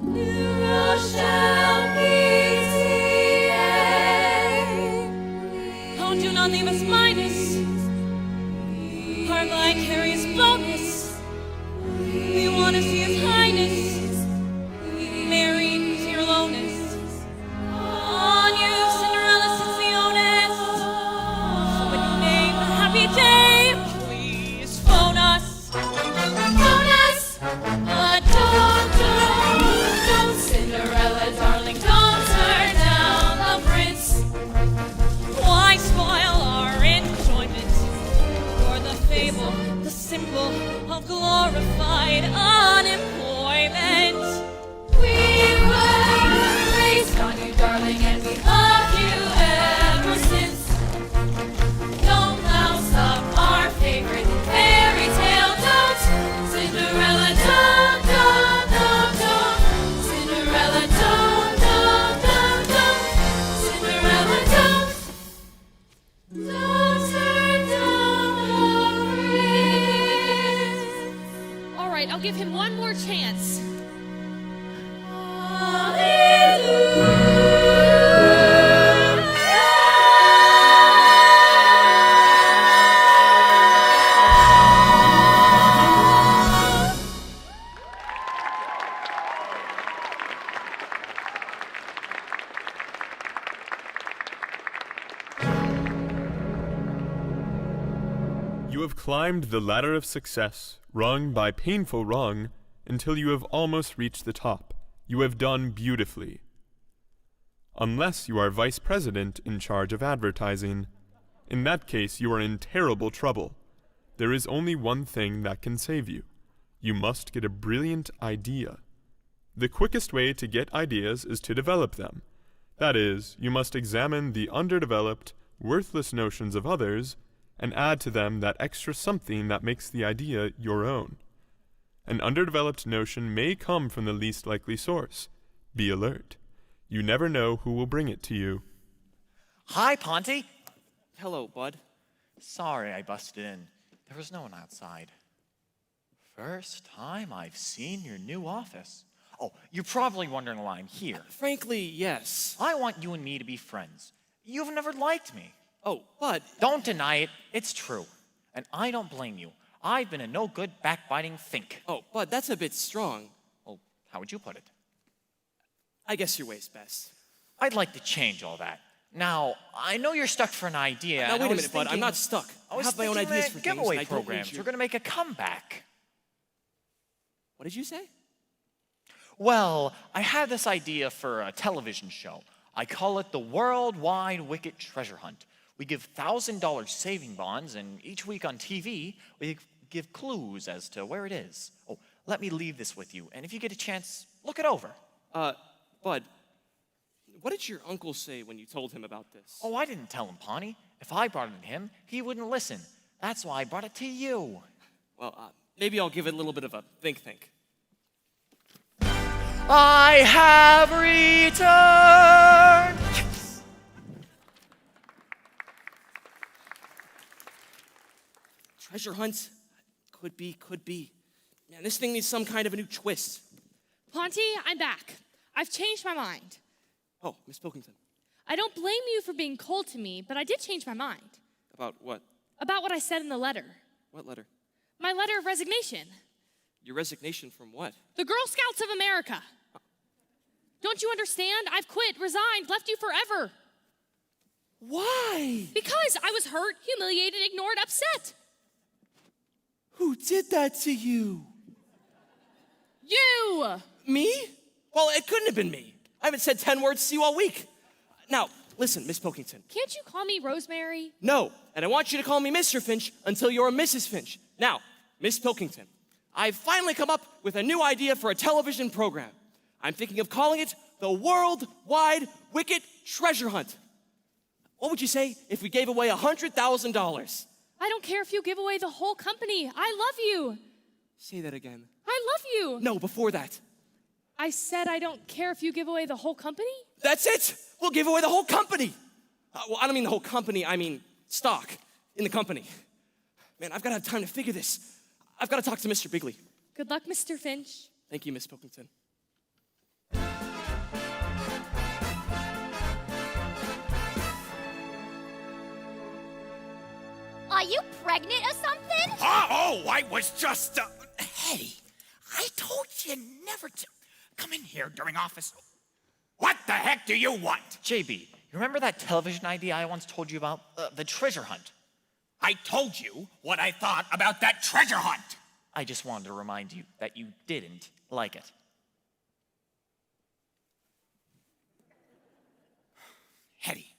[SPEAKER 8] New Rochelle, PTA.
[SPEAKER 6] Oh, do not leave us minus. Our line carries bonus. We want to see His Highness marry dear Lonis. On you, Cinderella, sits the onus. So when you name a happy day, please phone us.
[SPEAKER 8] Phone us. Don't, Cinderella, darling, don't turn down the prince.
[SPEAKER 6] Why spoil our enjoyment for the fable, the symbol of glorified unemployment?
[SPEAKER 8] We were raised on you, darling, and we loved you ever since. Don't mouse up our favorite fairy tale. Don't, Cinderella, don't. Cinderella, don't. Cinderella, don't. Don't turn down the prince.
[SPEAKER 4] All right, I'll give him one more chance.
[SPEAKER 1] You have climbed the ladder of success, rung by painful rung, until you have almost reached the top. You have done beautifully. Unless you are vice president in charge of advertising. In that case, you are in terrible trouble. There is only one thing that can save you. You must get a brilliant idea. The quickest way to get ideas is to develop them. That is, you must examine the underdeveloped, worthless notions of others and add to them that extra something that makes the idea your own. An underdeveloped notion may come from the least likely source. Be alert. You never know who will bring it to you.
[SPEAKER 12] Hi, Ponty.
[SPEAKER 19] Hello, bud.
[SPEAKER 12] Sorry I busted in. There was no one outside. First time I've seen your new office. Oh, you're probably wondering why I'm here.
[SPEAKER 19] Frankly, yes.
[SPEAKER 12] I want you and me to be friends. You've never liked me.
[SPEAKER 19] Oh, bud.
[SPEAKER 12] Don't deny it. It's true. And I don't blame you. I've been a no-good, backbiting fink.
[SPEAKER 19] Oh, bud, that's a bit strong.
[SPEAKER 12] Oh, how would you put it?
[SPEAKER 19] I guess your way's best.
[SPEAKER 12] I'd like to change all that. Now, I know you're stuck for an idea.
[SPEAKER 19] Now, wait a minute, bud. I'm not stuck.
[SPEAKER 12] I
[SPEAKER 19] have my own ideas for things.
[SPEAKER 12] Giveaway programs. We're going to make a comeback.
[SPEAKER 19] What did you say?
[SPEAKER 12] Well, I had this idea for a television show. I call it the Worldwide Wicket Treasure Hunt. We give $1,000 saving bonds, and each week on TV, we give clues as to where it is. Oh, let me leave this with you, and if you get a chance, look it over.
[SPEAKER 19] Bud, what did your uncle say when you told him about this?
[SPEAKER 12] Oh, I didn't tell him, Pawnee. If I brought it to him, he wouldn't listen. That's why I brought it to you.
[SPEAKER 19] Well, maybe I'll give it a little bit of a think.
[SPEAKER 12] I have returned! Yes.
[SPEAKER 19] Treasure hunt? Could be. Man, this thing needs some kind of a new twist.
[SPEAKER 4] Ponty, I'm back. I've changed my mind.
[SPEAKER 19] Oh, Miss Pilkington.
[SPEAKER 4] I don't blame you for being cold to me, but I did change my mind.
[SPEAKER 19] About what?
[SPEAKER 4] About what I said in the letter.
[SPEAKER 19] What letter?
[SPEAKER 4] My letter of resignation.
[SPEAKER 19] Your resignation from what?
[SPEAKER 4] The Girl Scouts of America. Don't you understand? I've quit, resigned, left you forever.
[SPEAKER 19] Why?
[SPEAKER 4] Because I was hurt, humiliated, ignored, upset.
[SPEAKER 19] Who did that to you?
[SPEAKER 4] You!
[SPEAKER 19] Me? Well, it couldn't have been me. I haven't said 10 words to you all week. Now, listen, Miss Pilkington.
[SPEAKER 4] Can't you call me Rosemary?
[SPEAKER 19] No, and I want you to call me Mr. Finch until you're Mrs. Finch. Now, Miss Pilkington, I've finally come up with a new idea for a television program. I'm thinking of calling it the Worldwide Wicket Treasure Hunt. What would you say if we gave away $100,000?
[SPEAKER 4] I don't care if you give away the whole company. I love you.
[SPEAKER 19] Say that again.
[SPEAKER 4] I love you.
[SPEAKER 19] No, before that.
[SPEAKER 4] I said I don't care if you give away the whole company?
[SPEAKER 19] That's it. We'll give away the whole company. Well, I don't mean the whole company. I mean stock in the company. Man, I've got to have time to figure this. I've got to talk to Mr. Biggley.
[SPEAKER 4] Good luck, Mr. Finch.
[SPEAKER 19] Thank you, Miss Pilkington.
[SPEAKER 15] Are you pregnant or something?
[SPEAKER 10] I was just, hey, I told you never to come in here during office. What the heck do you want?
[SPEAKER 12] JB, you remember that television idea I once told you about? The treasure hunt.
[SPEAKER 10] I told you what I thought about that treasure hunt.
[SPEAKER 12] I just wanted to remind you that you didn't like it.
[SPEAKER 10] Hetty,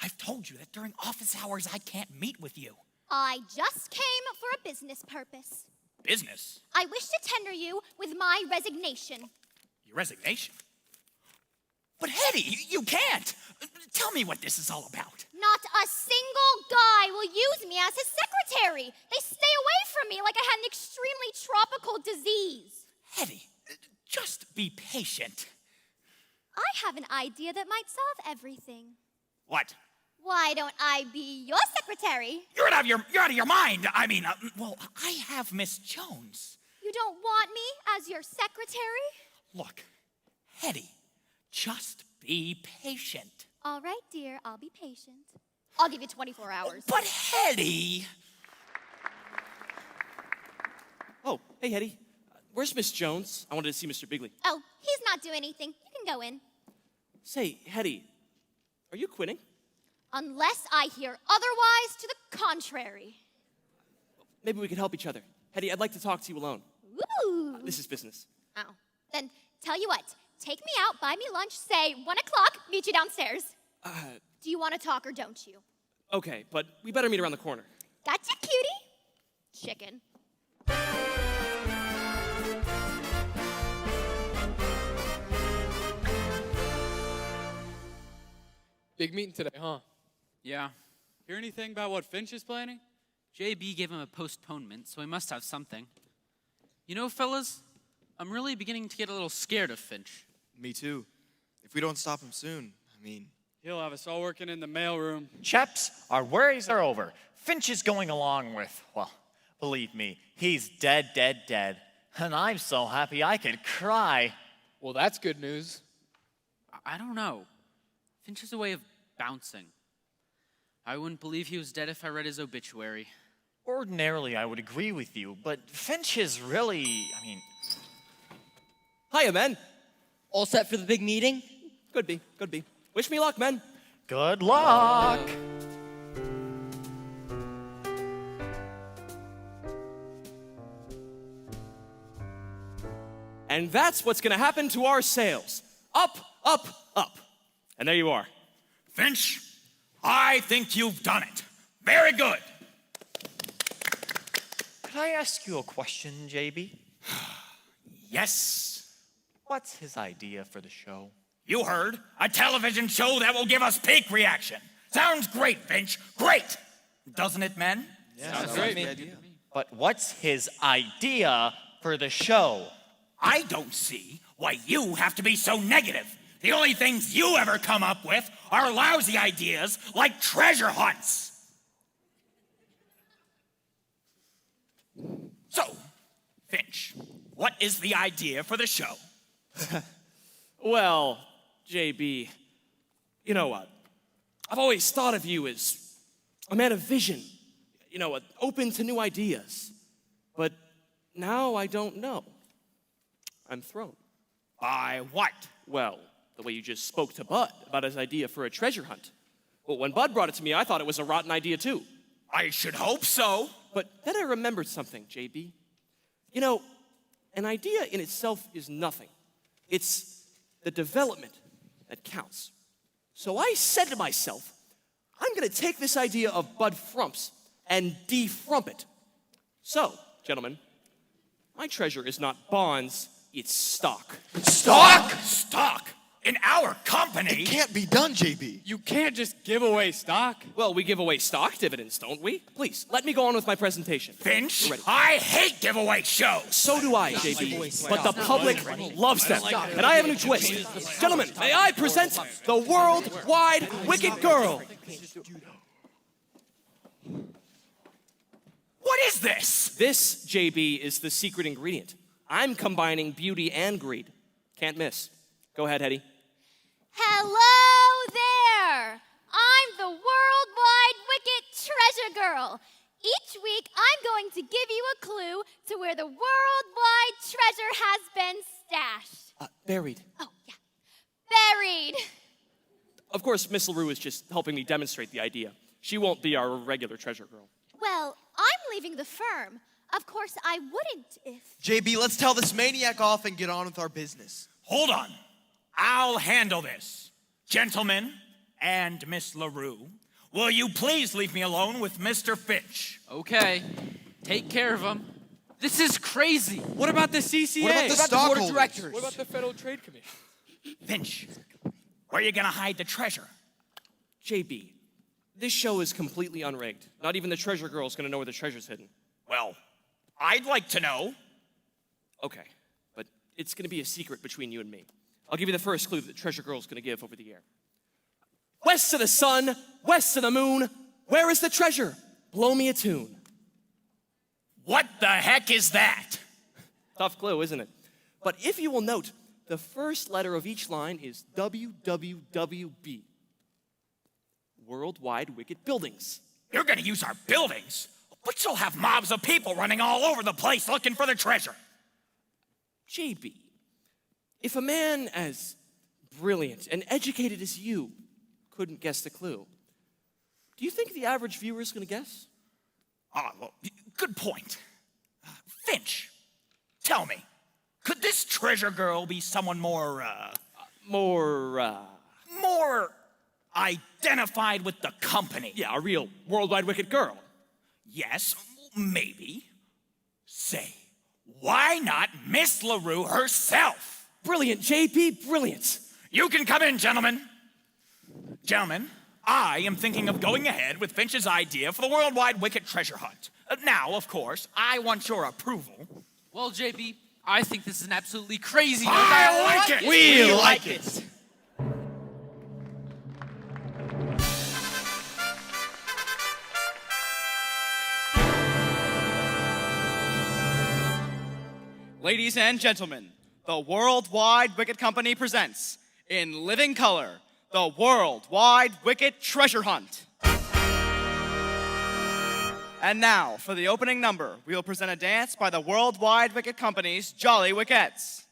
[SPEAKER 10] I've told you that during office hours I can't meet with you.
[SPEAKER 15] I just came for a business purpose.
[SPEAKER 10] Business?
[SPEAKER 15] I wish to tender you with my resignation.
[SPEAKER 10] Your resignation? But Hetty, you can't. Tell me what this is all about.
[SPEAKER 15] Not a single guy will use me as his secretary. They stay away from me like I had an extremely tropical disease.
[SPEAKER 10] Hetty, just be patient.
[SPEAKER 15] I have an idea that might solve everything.
[SPEAKER 10] What?
[SPEAKER 15] Why don't I be your secretary?
[SPEAKER 10] You're out of your mind. I mean, I have Miss Jones.
[SPEAKER 15] You don't want me as your secretary?
[SPEAKER 10] Look, Hetty, just be patient.
[SPEAKER 15] All right, dear, I'll be patient. I'll give you 24 hours.
[SPEAKER 10] But Hetty!
[SPEAKER 19] Oh, hey, Hetty. Where's Miss Jones? I wanted to see Mr. Biggley.
[SPEAKER 15] Oh, he's not doing anything. You can go in.
[SPEAKER 19] Say, Hetty, are you quitting?
[SPEAKER 15] Unless I hear otherwise to the contrary.
[SPEAKER 2] maybe we could help each other. Hetty, I'd like to talk to you alone.
[SPEAKER 15] Ooh.
[SPEAKER 2] This is business.
[SPEAKER 15] Oh. Then tell you what. Take me out, buy me lunch, say 1 o'clock, meet you downstairs. Do you want to talk or don't you?
[SPEAKER 2] Okay, but we better meet around the corner.
[SPEAKER 15] Gotcha, cutie. Chicken.
[SPEAKER 13] Big meeting today, huh?
[SPEAKER 5] Yeah.
[SPEAKER 13] Hear anything about what Finch is planning?
[SPEAKER 5] JB gave him a postponement, so he must have something. You know, fellas, I'm really beginning to get a little scared of Finch.
[SPEAKER 17] Me too. If we don't stop him soon, I mean...
[SPEAKER 13] He'll have us all working in the mailroom.
[SPEAKER 12] Chaps, our worries are over. Finch is going along with, well, believe me, he's dead, dead, dead. And I'm so happy I could cry.
[SPEAKER 13] Well, that's good news.
[SPEAKER 5] I don't know. Finch has a way of bouncing. I wouldn't believe he was dead if I read his obituary.
[SPEAKER 12] Ordinarily, I would agree with you, but Finch is really,
[SPEAKER 2] Hiya, men.
[SPEAKER 7] All set for the big meeting?
[SPEAKER 2] Could be. Wish me luck, men.
[SPEAKER 12] Good luck.
[SPEAKER 2] And that's what's gonna happen to our sales. Up, up, up. And there you are.
[SPEAKER 10] Finch, I think you've done it. Very good.
[SPEAKER 12] Could I ask you a question, JB?
[SPEAKER 10] Yes.
[SPEAKER 12] What's his idea for the show?
[SPEAKER 10] You heard. A television show that will give us peak reaction. Sounds great, Finch. Great. Doesn't it, men?
[SPEAKER 12] Yeah, sounds great. Idea. But what's his idea for the show?
[SPEAKER 10] I don't see why you have to be so negative. The only things you ever come up with are lousy ideas like treasure hunts. So, Finch, what is the idea for the show?
[SPEAKER 2] Well, JB, you know what? I've always thought of you as a man of vision, open to new ideas. But now I don't know. I'm thrown.
[SPEAKER 10] By what?
[SPEAKER 2] Well, the way you just spoke to Bud about his idea for a treasure hunt. Well, when Bud brought it to me, I thought it was a rotten idea too.
[SPEAKER 10] I should hope so.
[SPEAKER 2] But then I remembered something, JB. An idea in itself is nothing. It's the development that counts. So I said to myself, I'm gonna take this idea of Bud Frump's and de-frump it. So, gentlemen, my treasure is not bonds, it's stock.
[SPEAKER 10] Stock? Stock? In our company?
[SPEAKER 17] It can't be done, JB.
[SPEAKER 13] You can't just give away stock.
[SPEAKER 2] Well, we give away stock dividends, don't we? Please, let me go on with my presentation.
[SPEAKER 10] Finch, I hate giveaway shows.
[SPEAKER 2] So do I, JB. But the public loves them. And I have a new twist. Gentlemen, may I present the worldwide Wicket Girl.
[SPEAKER 10] What is this?
[SPEAKER 2] This, JB, is the secret ingredient. I'm combining beauty and greed. Can't miss. Go ahead, Hetty.
[SPEAKER 15] Hello there! I'm the worldwide Wicket Treasure Girl. Each week, I'm going to give you a clue to where the worldwide treasure has been stashed.
[SPEAKER 2] Buried.
[SPEAKER 15] Oh, yeah. Buried.
[SPEAKER 2] Of course, Miss LaRue is just helping me demonstrate the idea. She won't be our regular treasure girl.
[SPEAKER 15] Well, I'm leaving the firm. Of course, I wouldn't if...
[SPEAKER 17] JB, let's tell this maniac off and get on with our business.
[SPEAKER 10] Hold on. I'll handle this. Gentlemen and Miss LaRue, will you please leave me alone with Mr. Finch?
[SPEAKER 5] Okay. Take care of him. This is crazy.
[SPEAKER 13] What about the CCA?
[SPEAKER 17] What about the stockholders?
[SPEAKER 13] Board of Directors? What about the Federal Trade Commission?
[SPEAKER 10] Finch, where are you gonna hide the treasure?
[SPEAKER 2] JB, this show is completely unrigged. Not even the treasure girl's gonna know where the treasure's hidden.
[SPEAKER 10] Well, I'd like to know.
[SPEAKER 2] Okay, but it's gonna be a secret between you and me. I'll give you the first clue that the treasure girl's gonna give over the air. West of the sun, west of the moon, where is the treasure? Blow me a tune.
[SPEAKER 10] What the heck is that?
[SPEAKER 2] Tough clue, isn't it? But if you will note, the first letter of each line is WWWB. Worldwide Wicket Buildings.
[SPEAKER 10] You're gonna use our buildings? But you'll have mobs of people running all over the place looking for the treasure.
[SPEAKER 2] JB, if a man as brilliant and educated as you couldn't guess the clue, do you think the average viewer is gonna guess?
[SPEAKER 10] Well, good point. Finch, tell me, could this treasure girl be someone more identified with the company?
[SPEAKER 2] Yeah, a real worldwide wicked girl.
[SPEAKER 10] Yes, maybe. Say, why not Miss LaRue herself?
[SPEAKER 2] Brilliant, JP, brilliant.
[SPEAKER 10] You can come in, gentlemen. Gentlemen, I am thinking of going ahead with Finch's idea for the worldwide wicked treasure hunt. Now, of course, I want your approval.
[SPEAKER 5] Well, JP, I think this is an absolutely crazy
[SPEAKER 10] I like it!
[SPEAKER 2] We like it! Ladies and gentlemen, the Worldwide Wicket Company presents, in living color, the Worldwide Wicket Treasure Hunt. And now, for the opening number, we will present a dance by the Worldwide Wicket Company's Jolly Wickettes.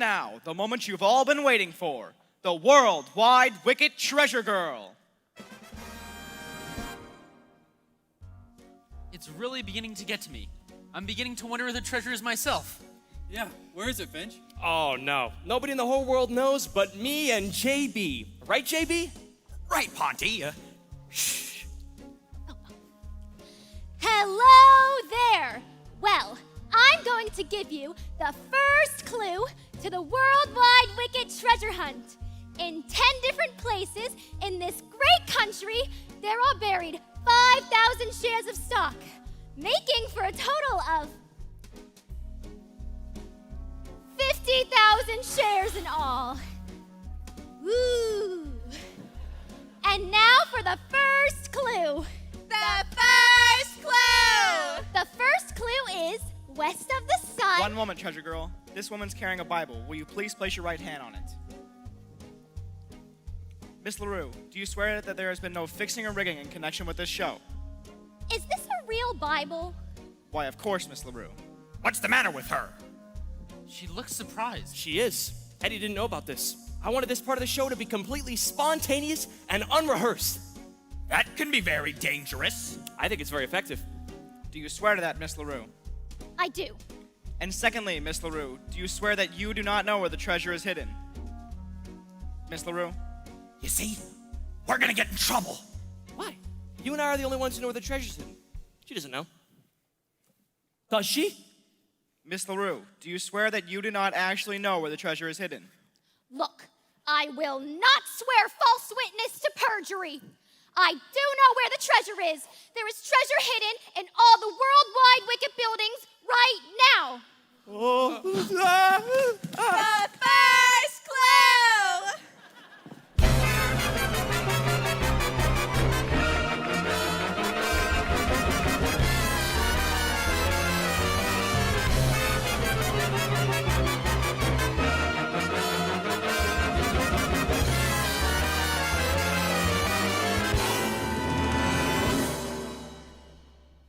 [SPEAKER 11] now, the moment you've all been waiting for, the worldwide Wicket Treasure Girl.
[SPEAKER 5] It's really beginning to get to me. I'm beginning to wonder where the treasure is myself.
[SPEAKER 13] Yeah, where is it, Finch?
[SPEAKER 2] Oh, no. Nobody in the whole world knows but me and JB. Right, JB?
[SPEAKER 10] Right, Ponty.
[SPEAKER 15] Shh. Hello there. Well, I'm going to give you the first clue to the worldwide Wicket treasure hunt. In 10 different places in this great country, there are buried 5,000 shares of stock, making for a total of 50,000 shares in all. Woo! And now for the first clue. The first clue! The first clue is west of the sun.
[SPEAKER 11] One moment, Treasure Girl. This woman's carrying a Bible. Will you please place your right hand on it? Miss LaRue, do you swear that there has been no fixing or rigging in connection with this show?
[SPEAKER 15] Is this a real Bible?
[SPEAKER 11] Why, of course, Miss LaRue.
[SPEAKER 10] What's the matter with her?
[SPEAKER 5] She looks surprised.
[SPEAKER 2] She is. Eddie didn't know about this. I wanted this part of the show to be completely spontaneous and unrehearsed.
[SPEAKER 10] That can be very dangerous.
[SPEAKER 2] I think it's very effective.
[SPEAKER 11] Do you swear to that, Miss LaRue?
[SPEAKER 15] I do.
[SPEAKER 11] And secondly, Miss LaRue, do you swear that you do not know where the treasure is hidden? Miss LaRue?
[SPEAKER 10] You see? We're gonna get in trouble.
[SPEAKER 2] Why? You and I are the only ones who know where the treasure's hidden. She doesn't know. Does she?
[SPEAKER 11] Miss LaRue, do you swear that you do not actually know where the treasure is hidden?
[SPEAKER 15] Look, I will not swear false witness to perjury. I do know where the treasure is. There is treasure hidden in all the worldwide Wicket buildings right now.
[SPEAKER 6] The first clue!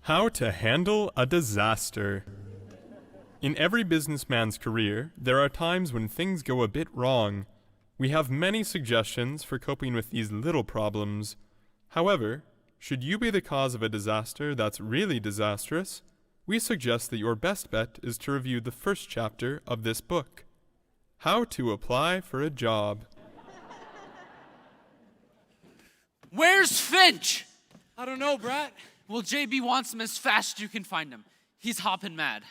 [SPEAKER 1] How to handle a disaster. In every businessman's career, there are times when things go a bit wrong. We have many suggestions for coping with these little problems. However, should you be the cause of a disaster that's really disastrous, we suggest that your best bet is to review the first chapter of this book, How to Apply for a Job.
[SPEAKER 5] Where's Finch?
[SPEAKER 13] I don't know, Bratt.
[SPEAKER 5] Well, JB wants him as fast as you can find him. He's hopping mad.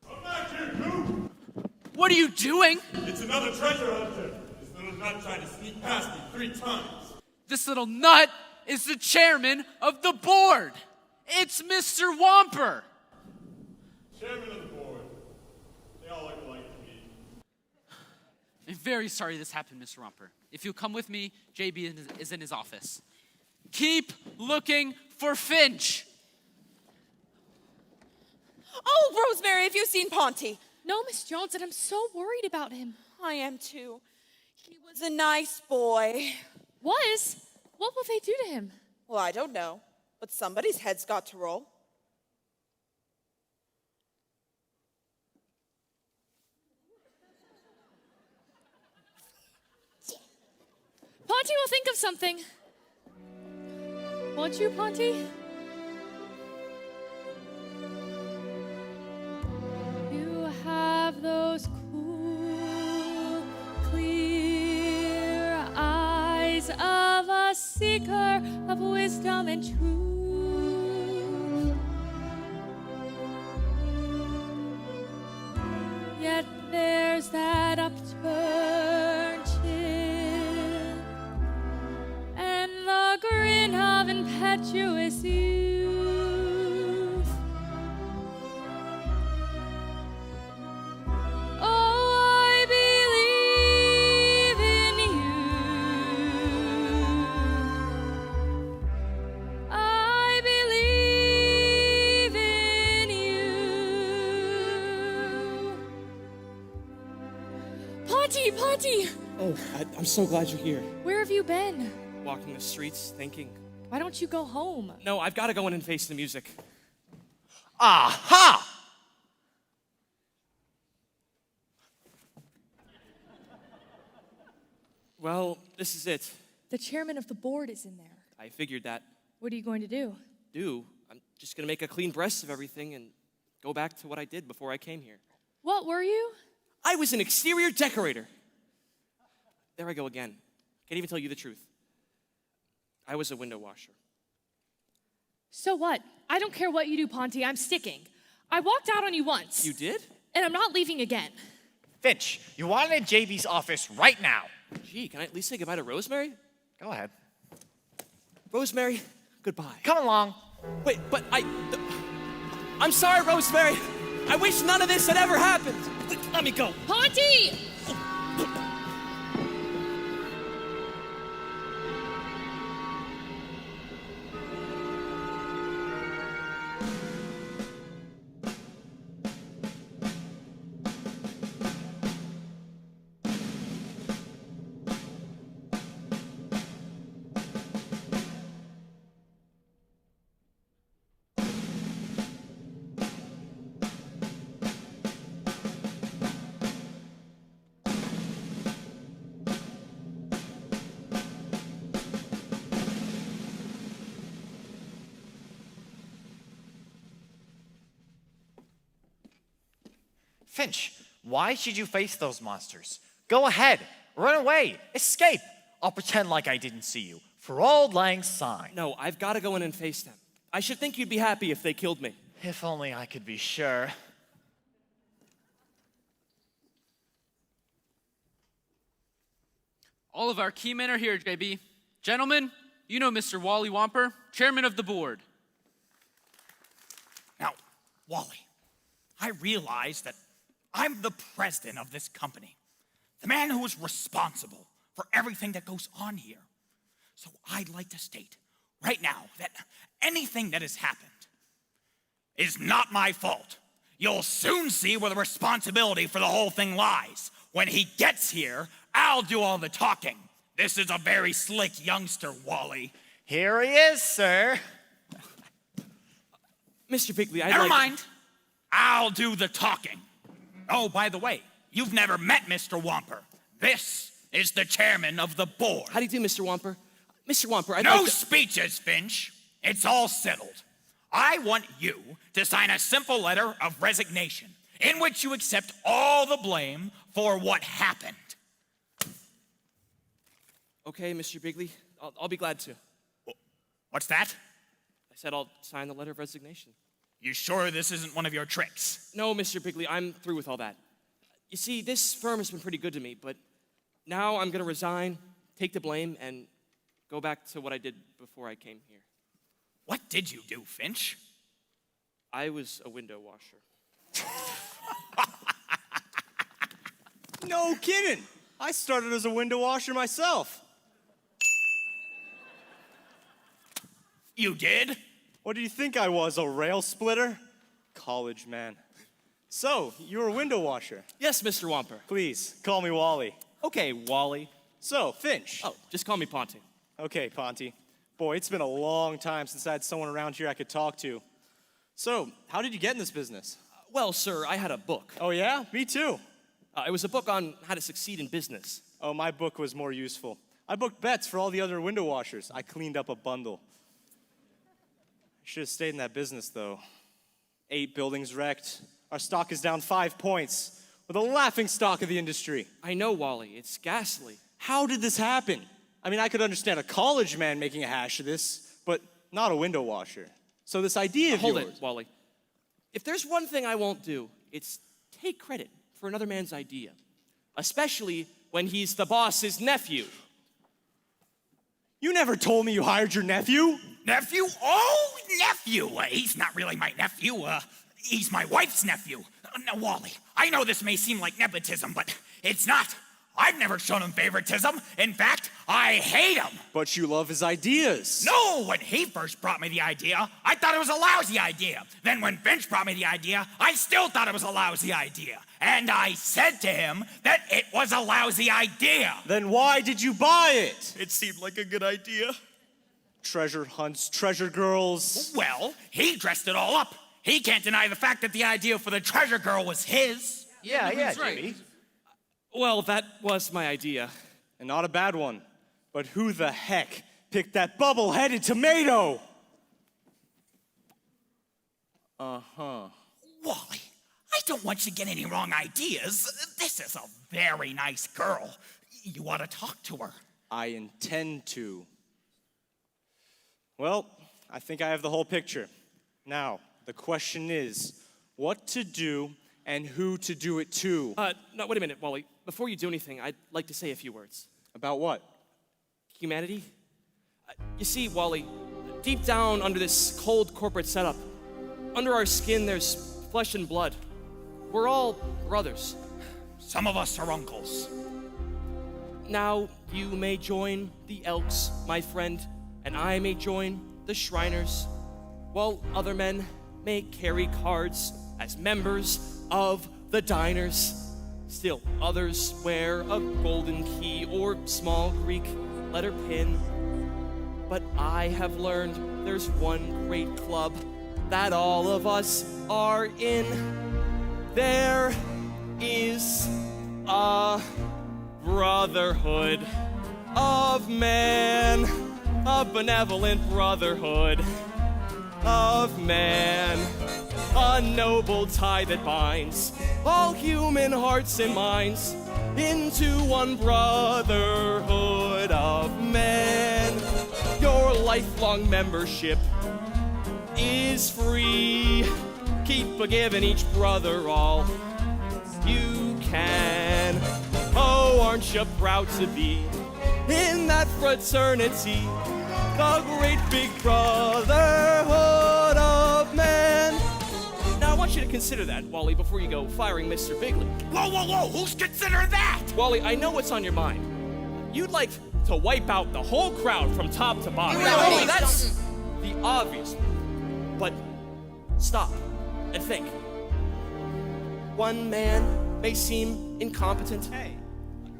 [SPEAKER 20] Come back here, you!
[SPEAKER 5] What are you doing?
[SPEAKER 20] It's another treasure hunter. This little nut tried to sneak past me 3 times.
[SPEAKER 5] This little nut is the chairman of the board. It's Mr. Womper.
[SPEAKER 20] Chairman of the board. They all look alike to me.
[SPEAKER 5] I'm very sorry this happened, Mr. Womper. If you'll come with me, JB is in his office. Keep looking for Finch.
[SPEAKER 9] Oh, Rosemary, have you seen Ponty?
[SPEAKER 4] No, Miss Jones, and I'm so worried about him.
[SPEAKER 9] I am too. He was a nice boy.
[SPEAKER 4] Was? What will they do to him?
[SPEAKER 9] Well, I don't know, but somebody's head's got to roll.
[SPEAKER 4] Ponty will think of something. Won't you, Ponty? You have those cool, clear eyes of a seeker of wisdom and truth. Yet there's that upturned chin and the grin of impetuous youth. Oh, I believe in you. I believe in you. Ponty, Ponty!
[SPEAKER 2] Oh, I'm so glad you're here.
[SPEAKER 4] Where have you been?
[SPEAKER 2] Walking the streets, thinking.
[SPEAKER 4] Why don't you go home?
[SPEAKER 2] No, I've got to go in and face the music.
[SPEAKER 10] Aha!
[SPEAKER 2] Well, this is it.
[SPEAKER 4] The chairman of the board is in there.
[SPEAKER 2] I figured that.
[SPEAKER 4] What are you going to do?
[SPEAKER 2] I'm just gonna make a clean breast of everything and go back to what I did before I came here.
[SPEAKER 4] What were you?
[SPEAKER 2] I was an exterior decorator. There I go again. Can't even tell you the truth. I was a window washer.
[SPEAKER 4] So what? I don't care what you do, Ponty. I'm sticking. I walked out on you once.
[SPEAKER 2] You did?
[SPEAKER 4] And I'm not leaving again.
[SPEAKER 12] Finch, you want in JB's office right now.
[SPEAKER 2] Gee, can I at least say goodbye to Rosemary?
[SPEAKER 12] Go ahead.
[SPEAKER 2] Rosemary, goodbye.
[SPEAKER 12] Come along.
[SPEAKER 2] Wait, but I'm sorry, Rosemary. I wish none of this had ever happened. Let me go.
[SPEAKER 4] Ponty!
[SPEAKER 12] Finch, why should you face those monsters? Go ahead, run away, escape. I'll pretend like I didn't see you, for auld lang syne.
[SPEAKER 2] No, I've got to go in and face them. I should think you'd be happy if they killed me.
[SPEAKER 12] If only I could be sure.
[SPEAKER 5] All of our key men are here, JB. Gentlemen, you know Mr. Wally Womper, chairman of the board.
[SPEAKER 10] Now, Wally, I realize that I'm the president of this company, the man who is responsible for everything that goes on here. So I'd like to state right now that anything that has happened is not my fault. You'll soon see where the responsibility for the whole thing lies. When he gets here, I'll do all the talking. This is a very slick youngster, Wally.
[SPEAKER 12] Here he is, sir.
[SPEAKER 2] Mr. Biggley,
[SPEAKER 10] Never mind. I'll do the talking. Oh, by the way, you've never met Mr. Womper. This is the chairman of the board.
[SPEAKER 2] How do you do, Mr. Womper? Mr. Womper,
[SPEAKER 10] No speeches, Finch. It's all settled. I want you to sign a simple letter of resignation in which you accept all the blame for what happened.
[SPEAKER 2] Okay, Mr. Biggley, I'll be glad to.
[SPEAKER 10] What's that?
[SPEAKER 2] I said I'll sign the letter of resignation.
[SPEAKER 10] You sure this isn't one of your tricks?
[SPEAKER 2] No, Mr. Biggley, I'm through with all that. You see, this firm has been pretty good to me, but now I'm gonna resign, take the blame, and go back to what I did before I came here.
[SPEAKER 10] What did you do, Finch?
[SPEAKER 2] I was a window washer.
[SPEAKER 13] No kidding. I started as a window washer myself.
[SPEAKER 10] You did?
[SPEAKER 13] What do you think I was, a rail splitter? College man. So, you're a window washer?
[SPEAKER 2] Yes, Mr. Womper.
[SPEAKER 13] Please, call me Wally.
[SPEAKER 2] Okay, Wally.
[SPEAKER 13] So, Finch.
[SPEAKER 2] Oh, just call me Ponty.
[SPEAKER 13] Okay, Ponty. Boy, it's been a long time since I had someone around here I could talk to. So, how did you get in this business?
[SPEAKER 2] Well, sir, I had a book.
[SPEAKER 13] Oh yeah? Me too.
[SPEAKER 2] It was a book on how to succeed in business.
[SPEAKER 13] Oh, my book was more useful. I booked bets for all the other window washers. I cleaned up a bundle. I should have stayed in that business, though. 8 buildings wrecked. Our stock is down 5 points. We're the laughing stock of the industry.
[SPEAKER 2] I know, Wally. It's ghastly.
[SPEAKER 13] How did this happen? I mean, I could understand a college man making a hash of this, but not a window washer. So this idea of
[SPEAKER 2] Hold
[SPEAKER 13] yours...
[SPEAKER 2] it, Wally. If there's one thing I won't do, it's take credit for another man's idea, especially when he's the boss's nephew.
[SPEAKER 13] You never told me you hired your nephew.
[SPEAKER 10] Nephew? Oh, nephew. He's not really my nephew. He's my wife's nephew. Now, Wally, I know this may seem like nepotism, but it's not. I've never shown him favoritism. In fact, I hate him.
[SPEAKER 13] But you love his ideas.
[SPEAKER 10] No, when he first brought me the idea, I thought it was a lousy idea. Then when Finch brought me the idea, I still thought it was a lousy idea. And I said to him that it was a lousy idea.
[SPEAKER 13] Then why did you buy it?
[SPEAKER 10] It seemed like a good idea.
[SPEAKER 13] Treasure hunts, treasure girls.
[SPEAKER 10] Well, he dressed it all up. He can't deny the fact that the idea for the treasure girl was his.
[SPEAKER 12] Yeah,
[SPEAKER 5] that's right.
[SPEAKER 12] JB.
[SPEAKER 2] Well, that was my idea.
[SPEAKER 13] And not a bad one. But who the heck picked that bubble-headed tomato? Uh-huh.
[SPEAKER 10] Wally, I don't want you to get any wrong ideas. This is a very nice girl. You ought to talk to her.
[SPEAKER 13] I intend to. Well, I think I have the whole picture. Now, the question is, what to do and who to do it to.
[SPEAKER 2] No, wait a minute, Wally. Before you do anything, I'd like to say a few words.
[SPEAKER 13] About what?
[SPEAKER 2] Humanity. You see, Wally, deep down under this cold corporate setup, under our skin there's flesh and blood. We're all brothers.
[SPEAKER 10] Some of us are uncles.
[SPEAKER 2] Now you may join the Elks, my friend, and I may join the Shriners, while other men may carry cards as members of the Diners. Still others wear a golden key or small Greek letter pin. But I have learned there's one great club that all of us are in. There is a brotherhood of man, a benevolent brotherhood of man, a noble tie that binds all human hearts and minds into one brotherhood of men. Your lifelong membership is free. Keep a-giving each brother all you can. Oh, aren't you proud to be in that fraternity, the great big brotherhood of man? Now, I want you to consider that, Wally, before you go firing Mr. Biggley.
[SPEAKER 10] Whoa, whoa, whoa, who's considering that?
[SPEAKER 2] Wally, I know what's on your mind. You'd like to wipe out the whole crowd from top to bottom.
[SPEAKER 10] Really?
[SPEAKER 2] That's the obvious. But stop and think. One man may seem incompetent.
[SPEAKER 19] Hey.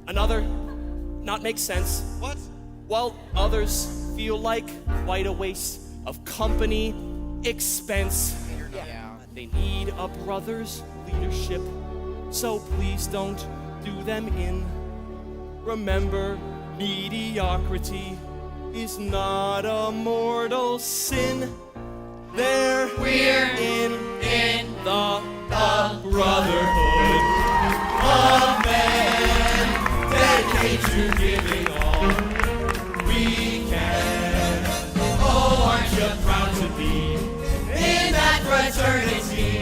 [SPEAKER 2] Another not make sense.
[SPEAKER 19] What?
[SPEAKER 2] While others feel like quite a waste of company expense.
[SPEAKER 11] Yeah.
[SPEAKER 2] They need a brother's leadership, so please don't do them in. Remember, mediocrity is not a mortal sin. There
[SPEAKER 8] We're
[SPEAKER 2] in the
[SPEAKER 8] brotherhood of men, dedicated to giving all we can. Oh, aren't you proud to be in that fraternity,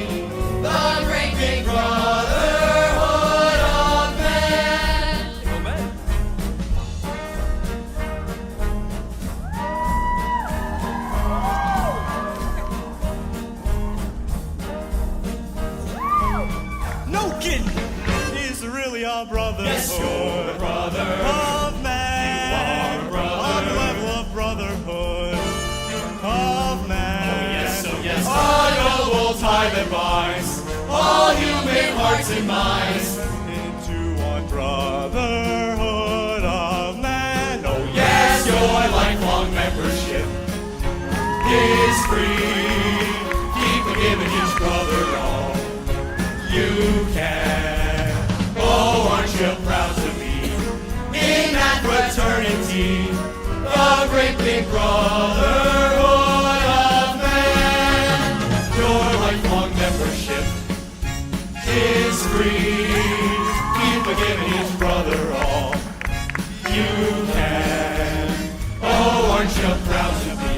[SPEAKER 8] the great big brotherhood of men?
[SPEAKER 20] No kidding! Is really our brotherhood.
[SPEAKER 8] Yes, your brother.
[SPEAKER 20] Of man.
[SPEAKER 8] You are brother.
[SPEAKER 20] On the level of brotherhood. Of man.
[SPEAKER 8] Oh yes. All noble tie that binds all human hearts and minds
[SPEAKER 20] Into one brotherhood of man. Oh
[SPEAKER 8] yes, your lifelong membership is free. Keep giving each brother all you can. Oh, aren't you proud to be in that fraternity, the great big brotherhood of man? Your lifelong membership is free. Keep giving each brother all you can. Oh, aren't you proud to be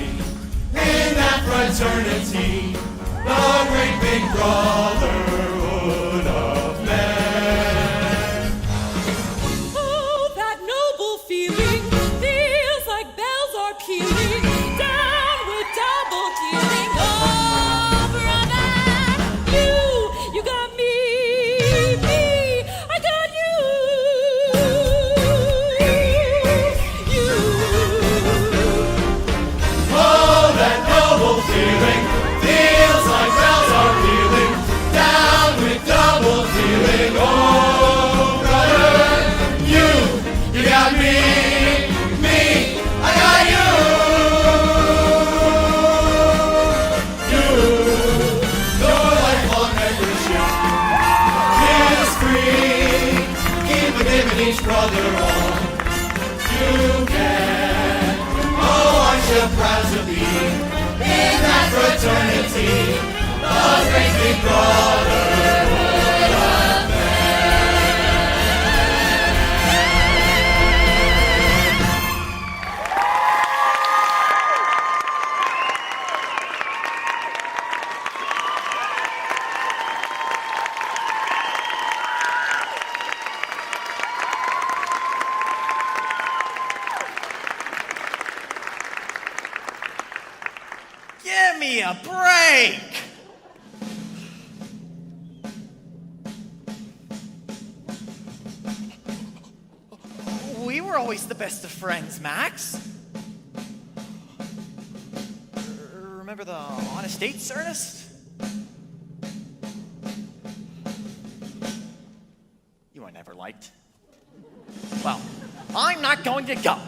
[SPEAKER 8] in that fraternity, the great big brotherhood of man?
[SPEAKER 18] Oh, that noble feeling feels like bells are pealing down with double dealing. Oh, brother, you got me, I got you.
[SPEAKER 8] Oh, that noble feeling feels like bells are pealing down with double dealing. Oh, brother, you got me, I got you. Your lifelong membership is free. Keep giving each brother all you can. Oh, aren't you proud to be in that fraternity, the great big brotherhood of men?
[SPEAKER 12] Give me a break! We were always the best of friends, Max. Remember the honest dates, Ernest? You were never liked. Well, I'm not going to go.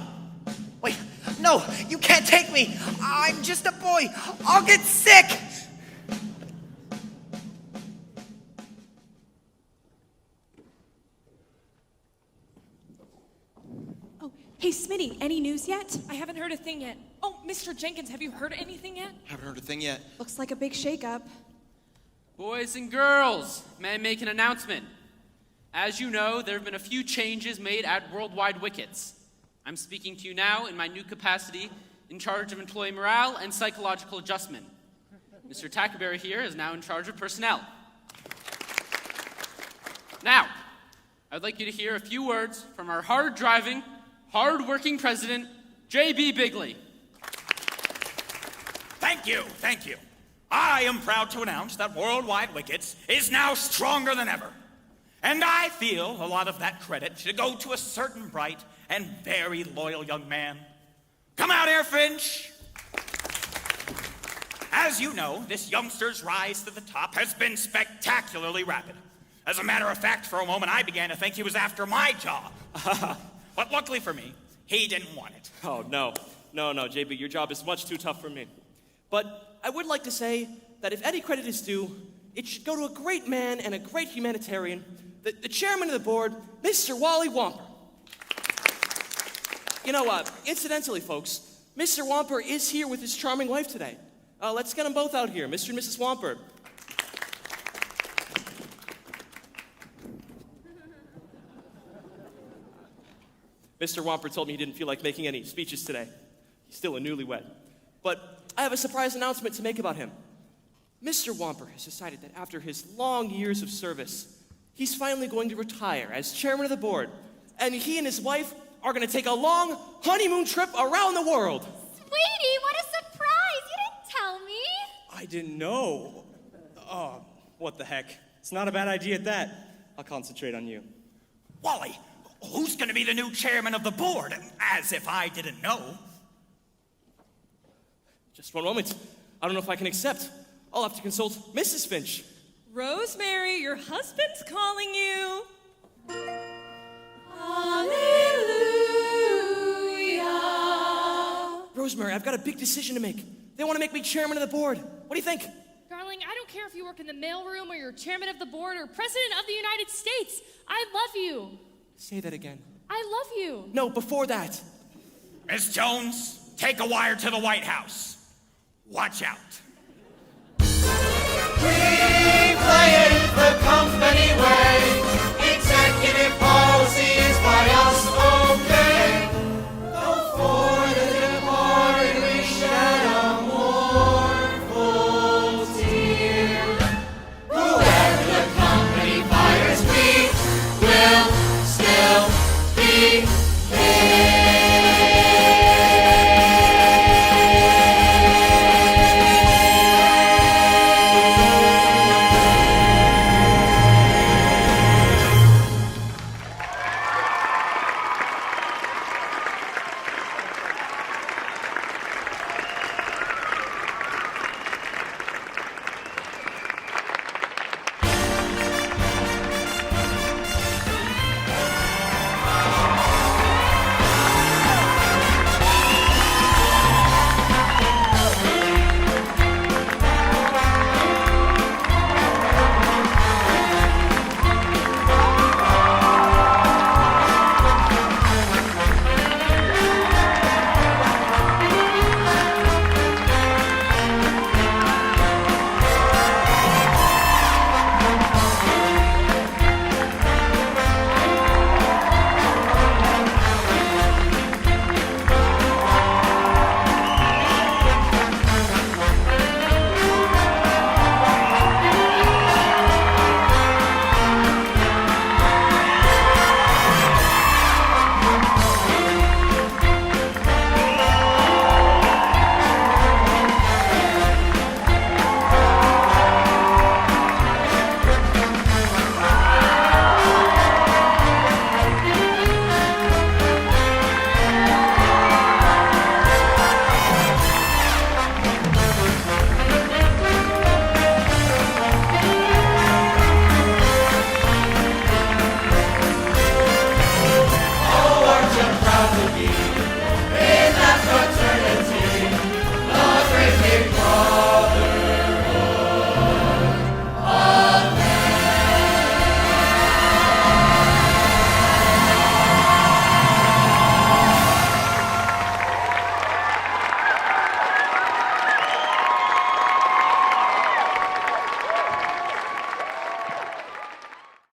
[SPEAKER 12] Wait, no, you can't take me. I'm just a boy. I'll get sick.
[SPEAKER 16] Hey, Smitty, any news yet?
[SPEAKER 4] I haven't heard a thing yet. Oh, Mr. Jenkins, have you heard anything yet?
[SPEAKER 17] Haven't heard a thing yet.
[SPEAKER 16] Looks like a big shakeup.
[SPEAKER 5] Boys and girls, may I make an announcement? As you know, there have been a few changes made at Worldwide Wickets. I'm speaking to you now in my new capacity in charge of employee morale and psychological adjustment. Mr. Tackerberry here is now in charge of personnel. Now, I'd like you to hear a few words from our hard-driving, hard-working president, J.B. Biggley.
[SPEAKER 10] Thank you, thank you. I am proud to announce that Worldwide Wickets is now stronger than ever. And I feel a lot of that credit should go to a certain bright and very loyal young man. Come out here, Finch. As you know, this youngster's rise to the top has been spectacularly rapid. As a matter of fact, for a moment, I began to think he was after my job. But luckily for me, he didn't want it.
[SPEAKER 2] Oh, no, JB, your job is much too tough for me. But I would like to say that if any credit is due, it should go to a great man and a great humanitarian, the chairman of the board, Mr. Wally Womper. You know, incidentally, folks, Mr. Womper is here with his charming wife today. Let's get them both out here, Mr. and Mrs. Womper. Mr. Womper told me he didn't feel like making any speeches today. He's still a newlywed. But I have a surprise announcement to make about him. Mr. Womper has decided that after his long years of service, he's finally going to retire as chairman of the board. And he and his wife are going to take a long honeymoon trip around the world.
[SPEAKER 15] Sweetie, what a surprise! You didn't tell me.
[SPEAKER 19] I didn't know. Oh, what the heck. It's not a bad idea at that. I'll concentrate on you.
[SPEAKER 10] Wally, who's going to be the new chairman of the board? As if I didn't know.
[SPEAKER 2] Just one moment. I don't know if I can accept. I'll have to consult Mrs. Finch.
[SPEAKER 6] Rosemary, your husband's calling you.
[SPEAKER 2] Hallelujah. Rosemary, I've got a big decision to make. They want to make me chairman of the board. What do you think?
[SPEAKER 4] Darling, I don't care if you work in the mailroom or you're chairman of the board or president of the United States. I love you.
[SPEAKER 2] Say that again.
[SPEAKER 4] I love you.
[SPEAKER 2] No, before that.
[SPEAKER 10] Miss Jones, take a wire to the White House. Watch out.
[SPEAKER 8] We play it the company way. Executive policy is by us, okay. Though for the departed we shed a mournful tear. Whoever the company fires, we will still be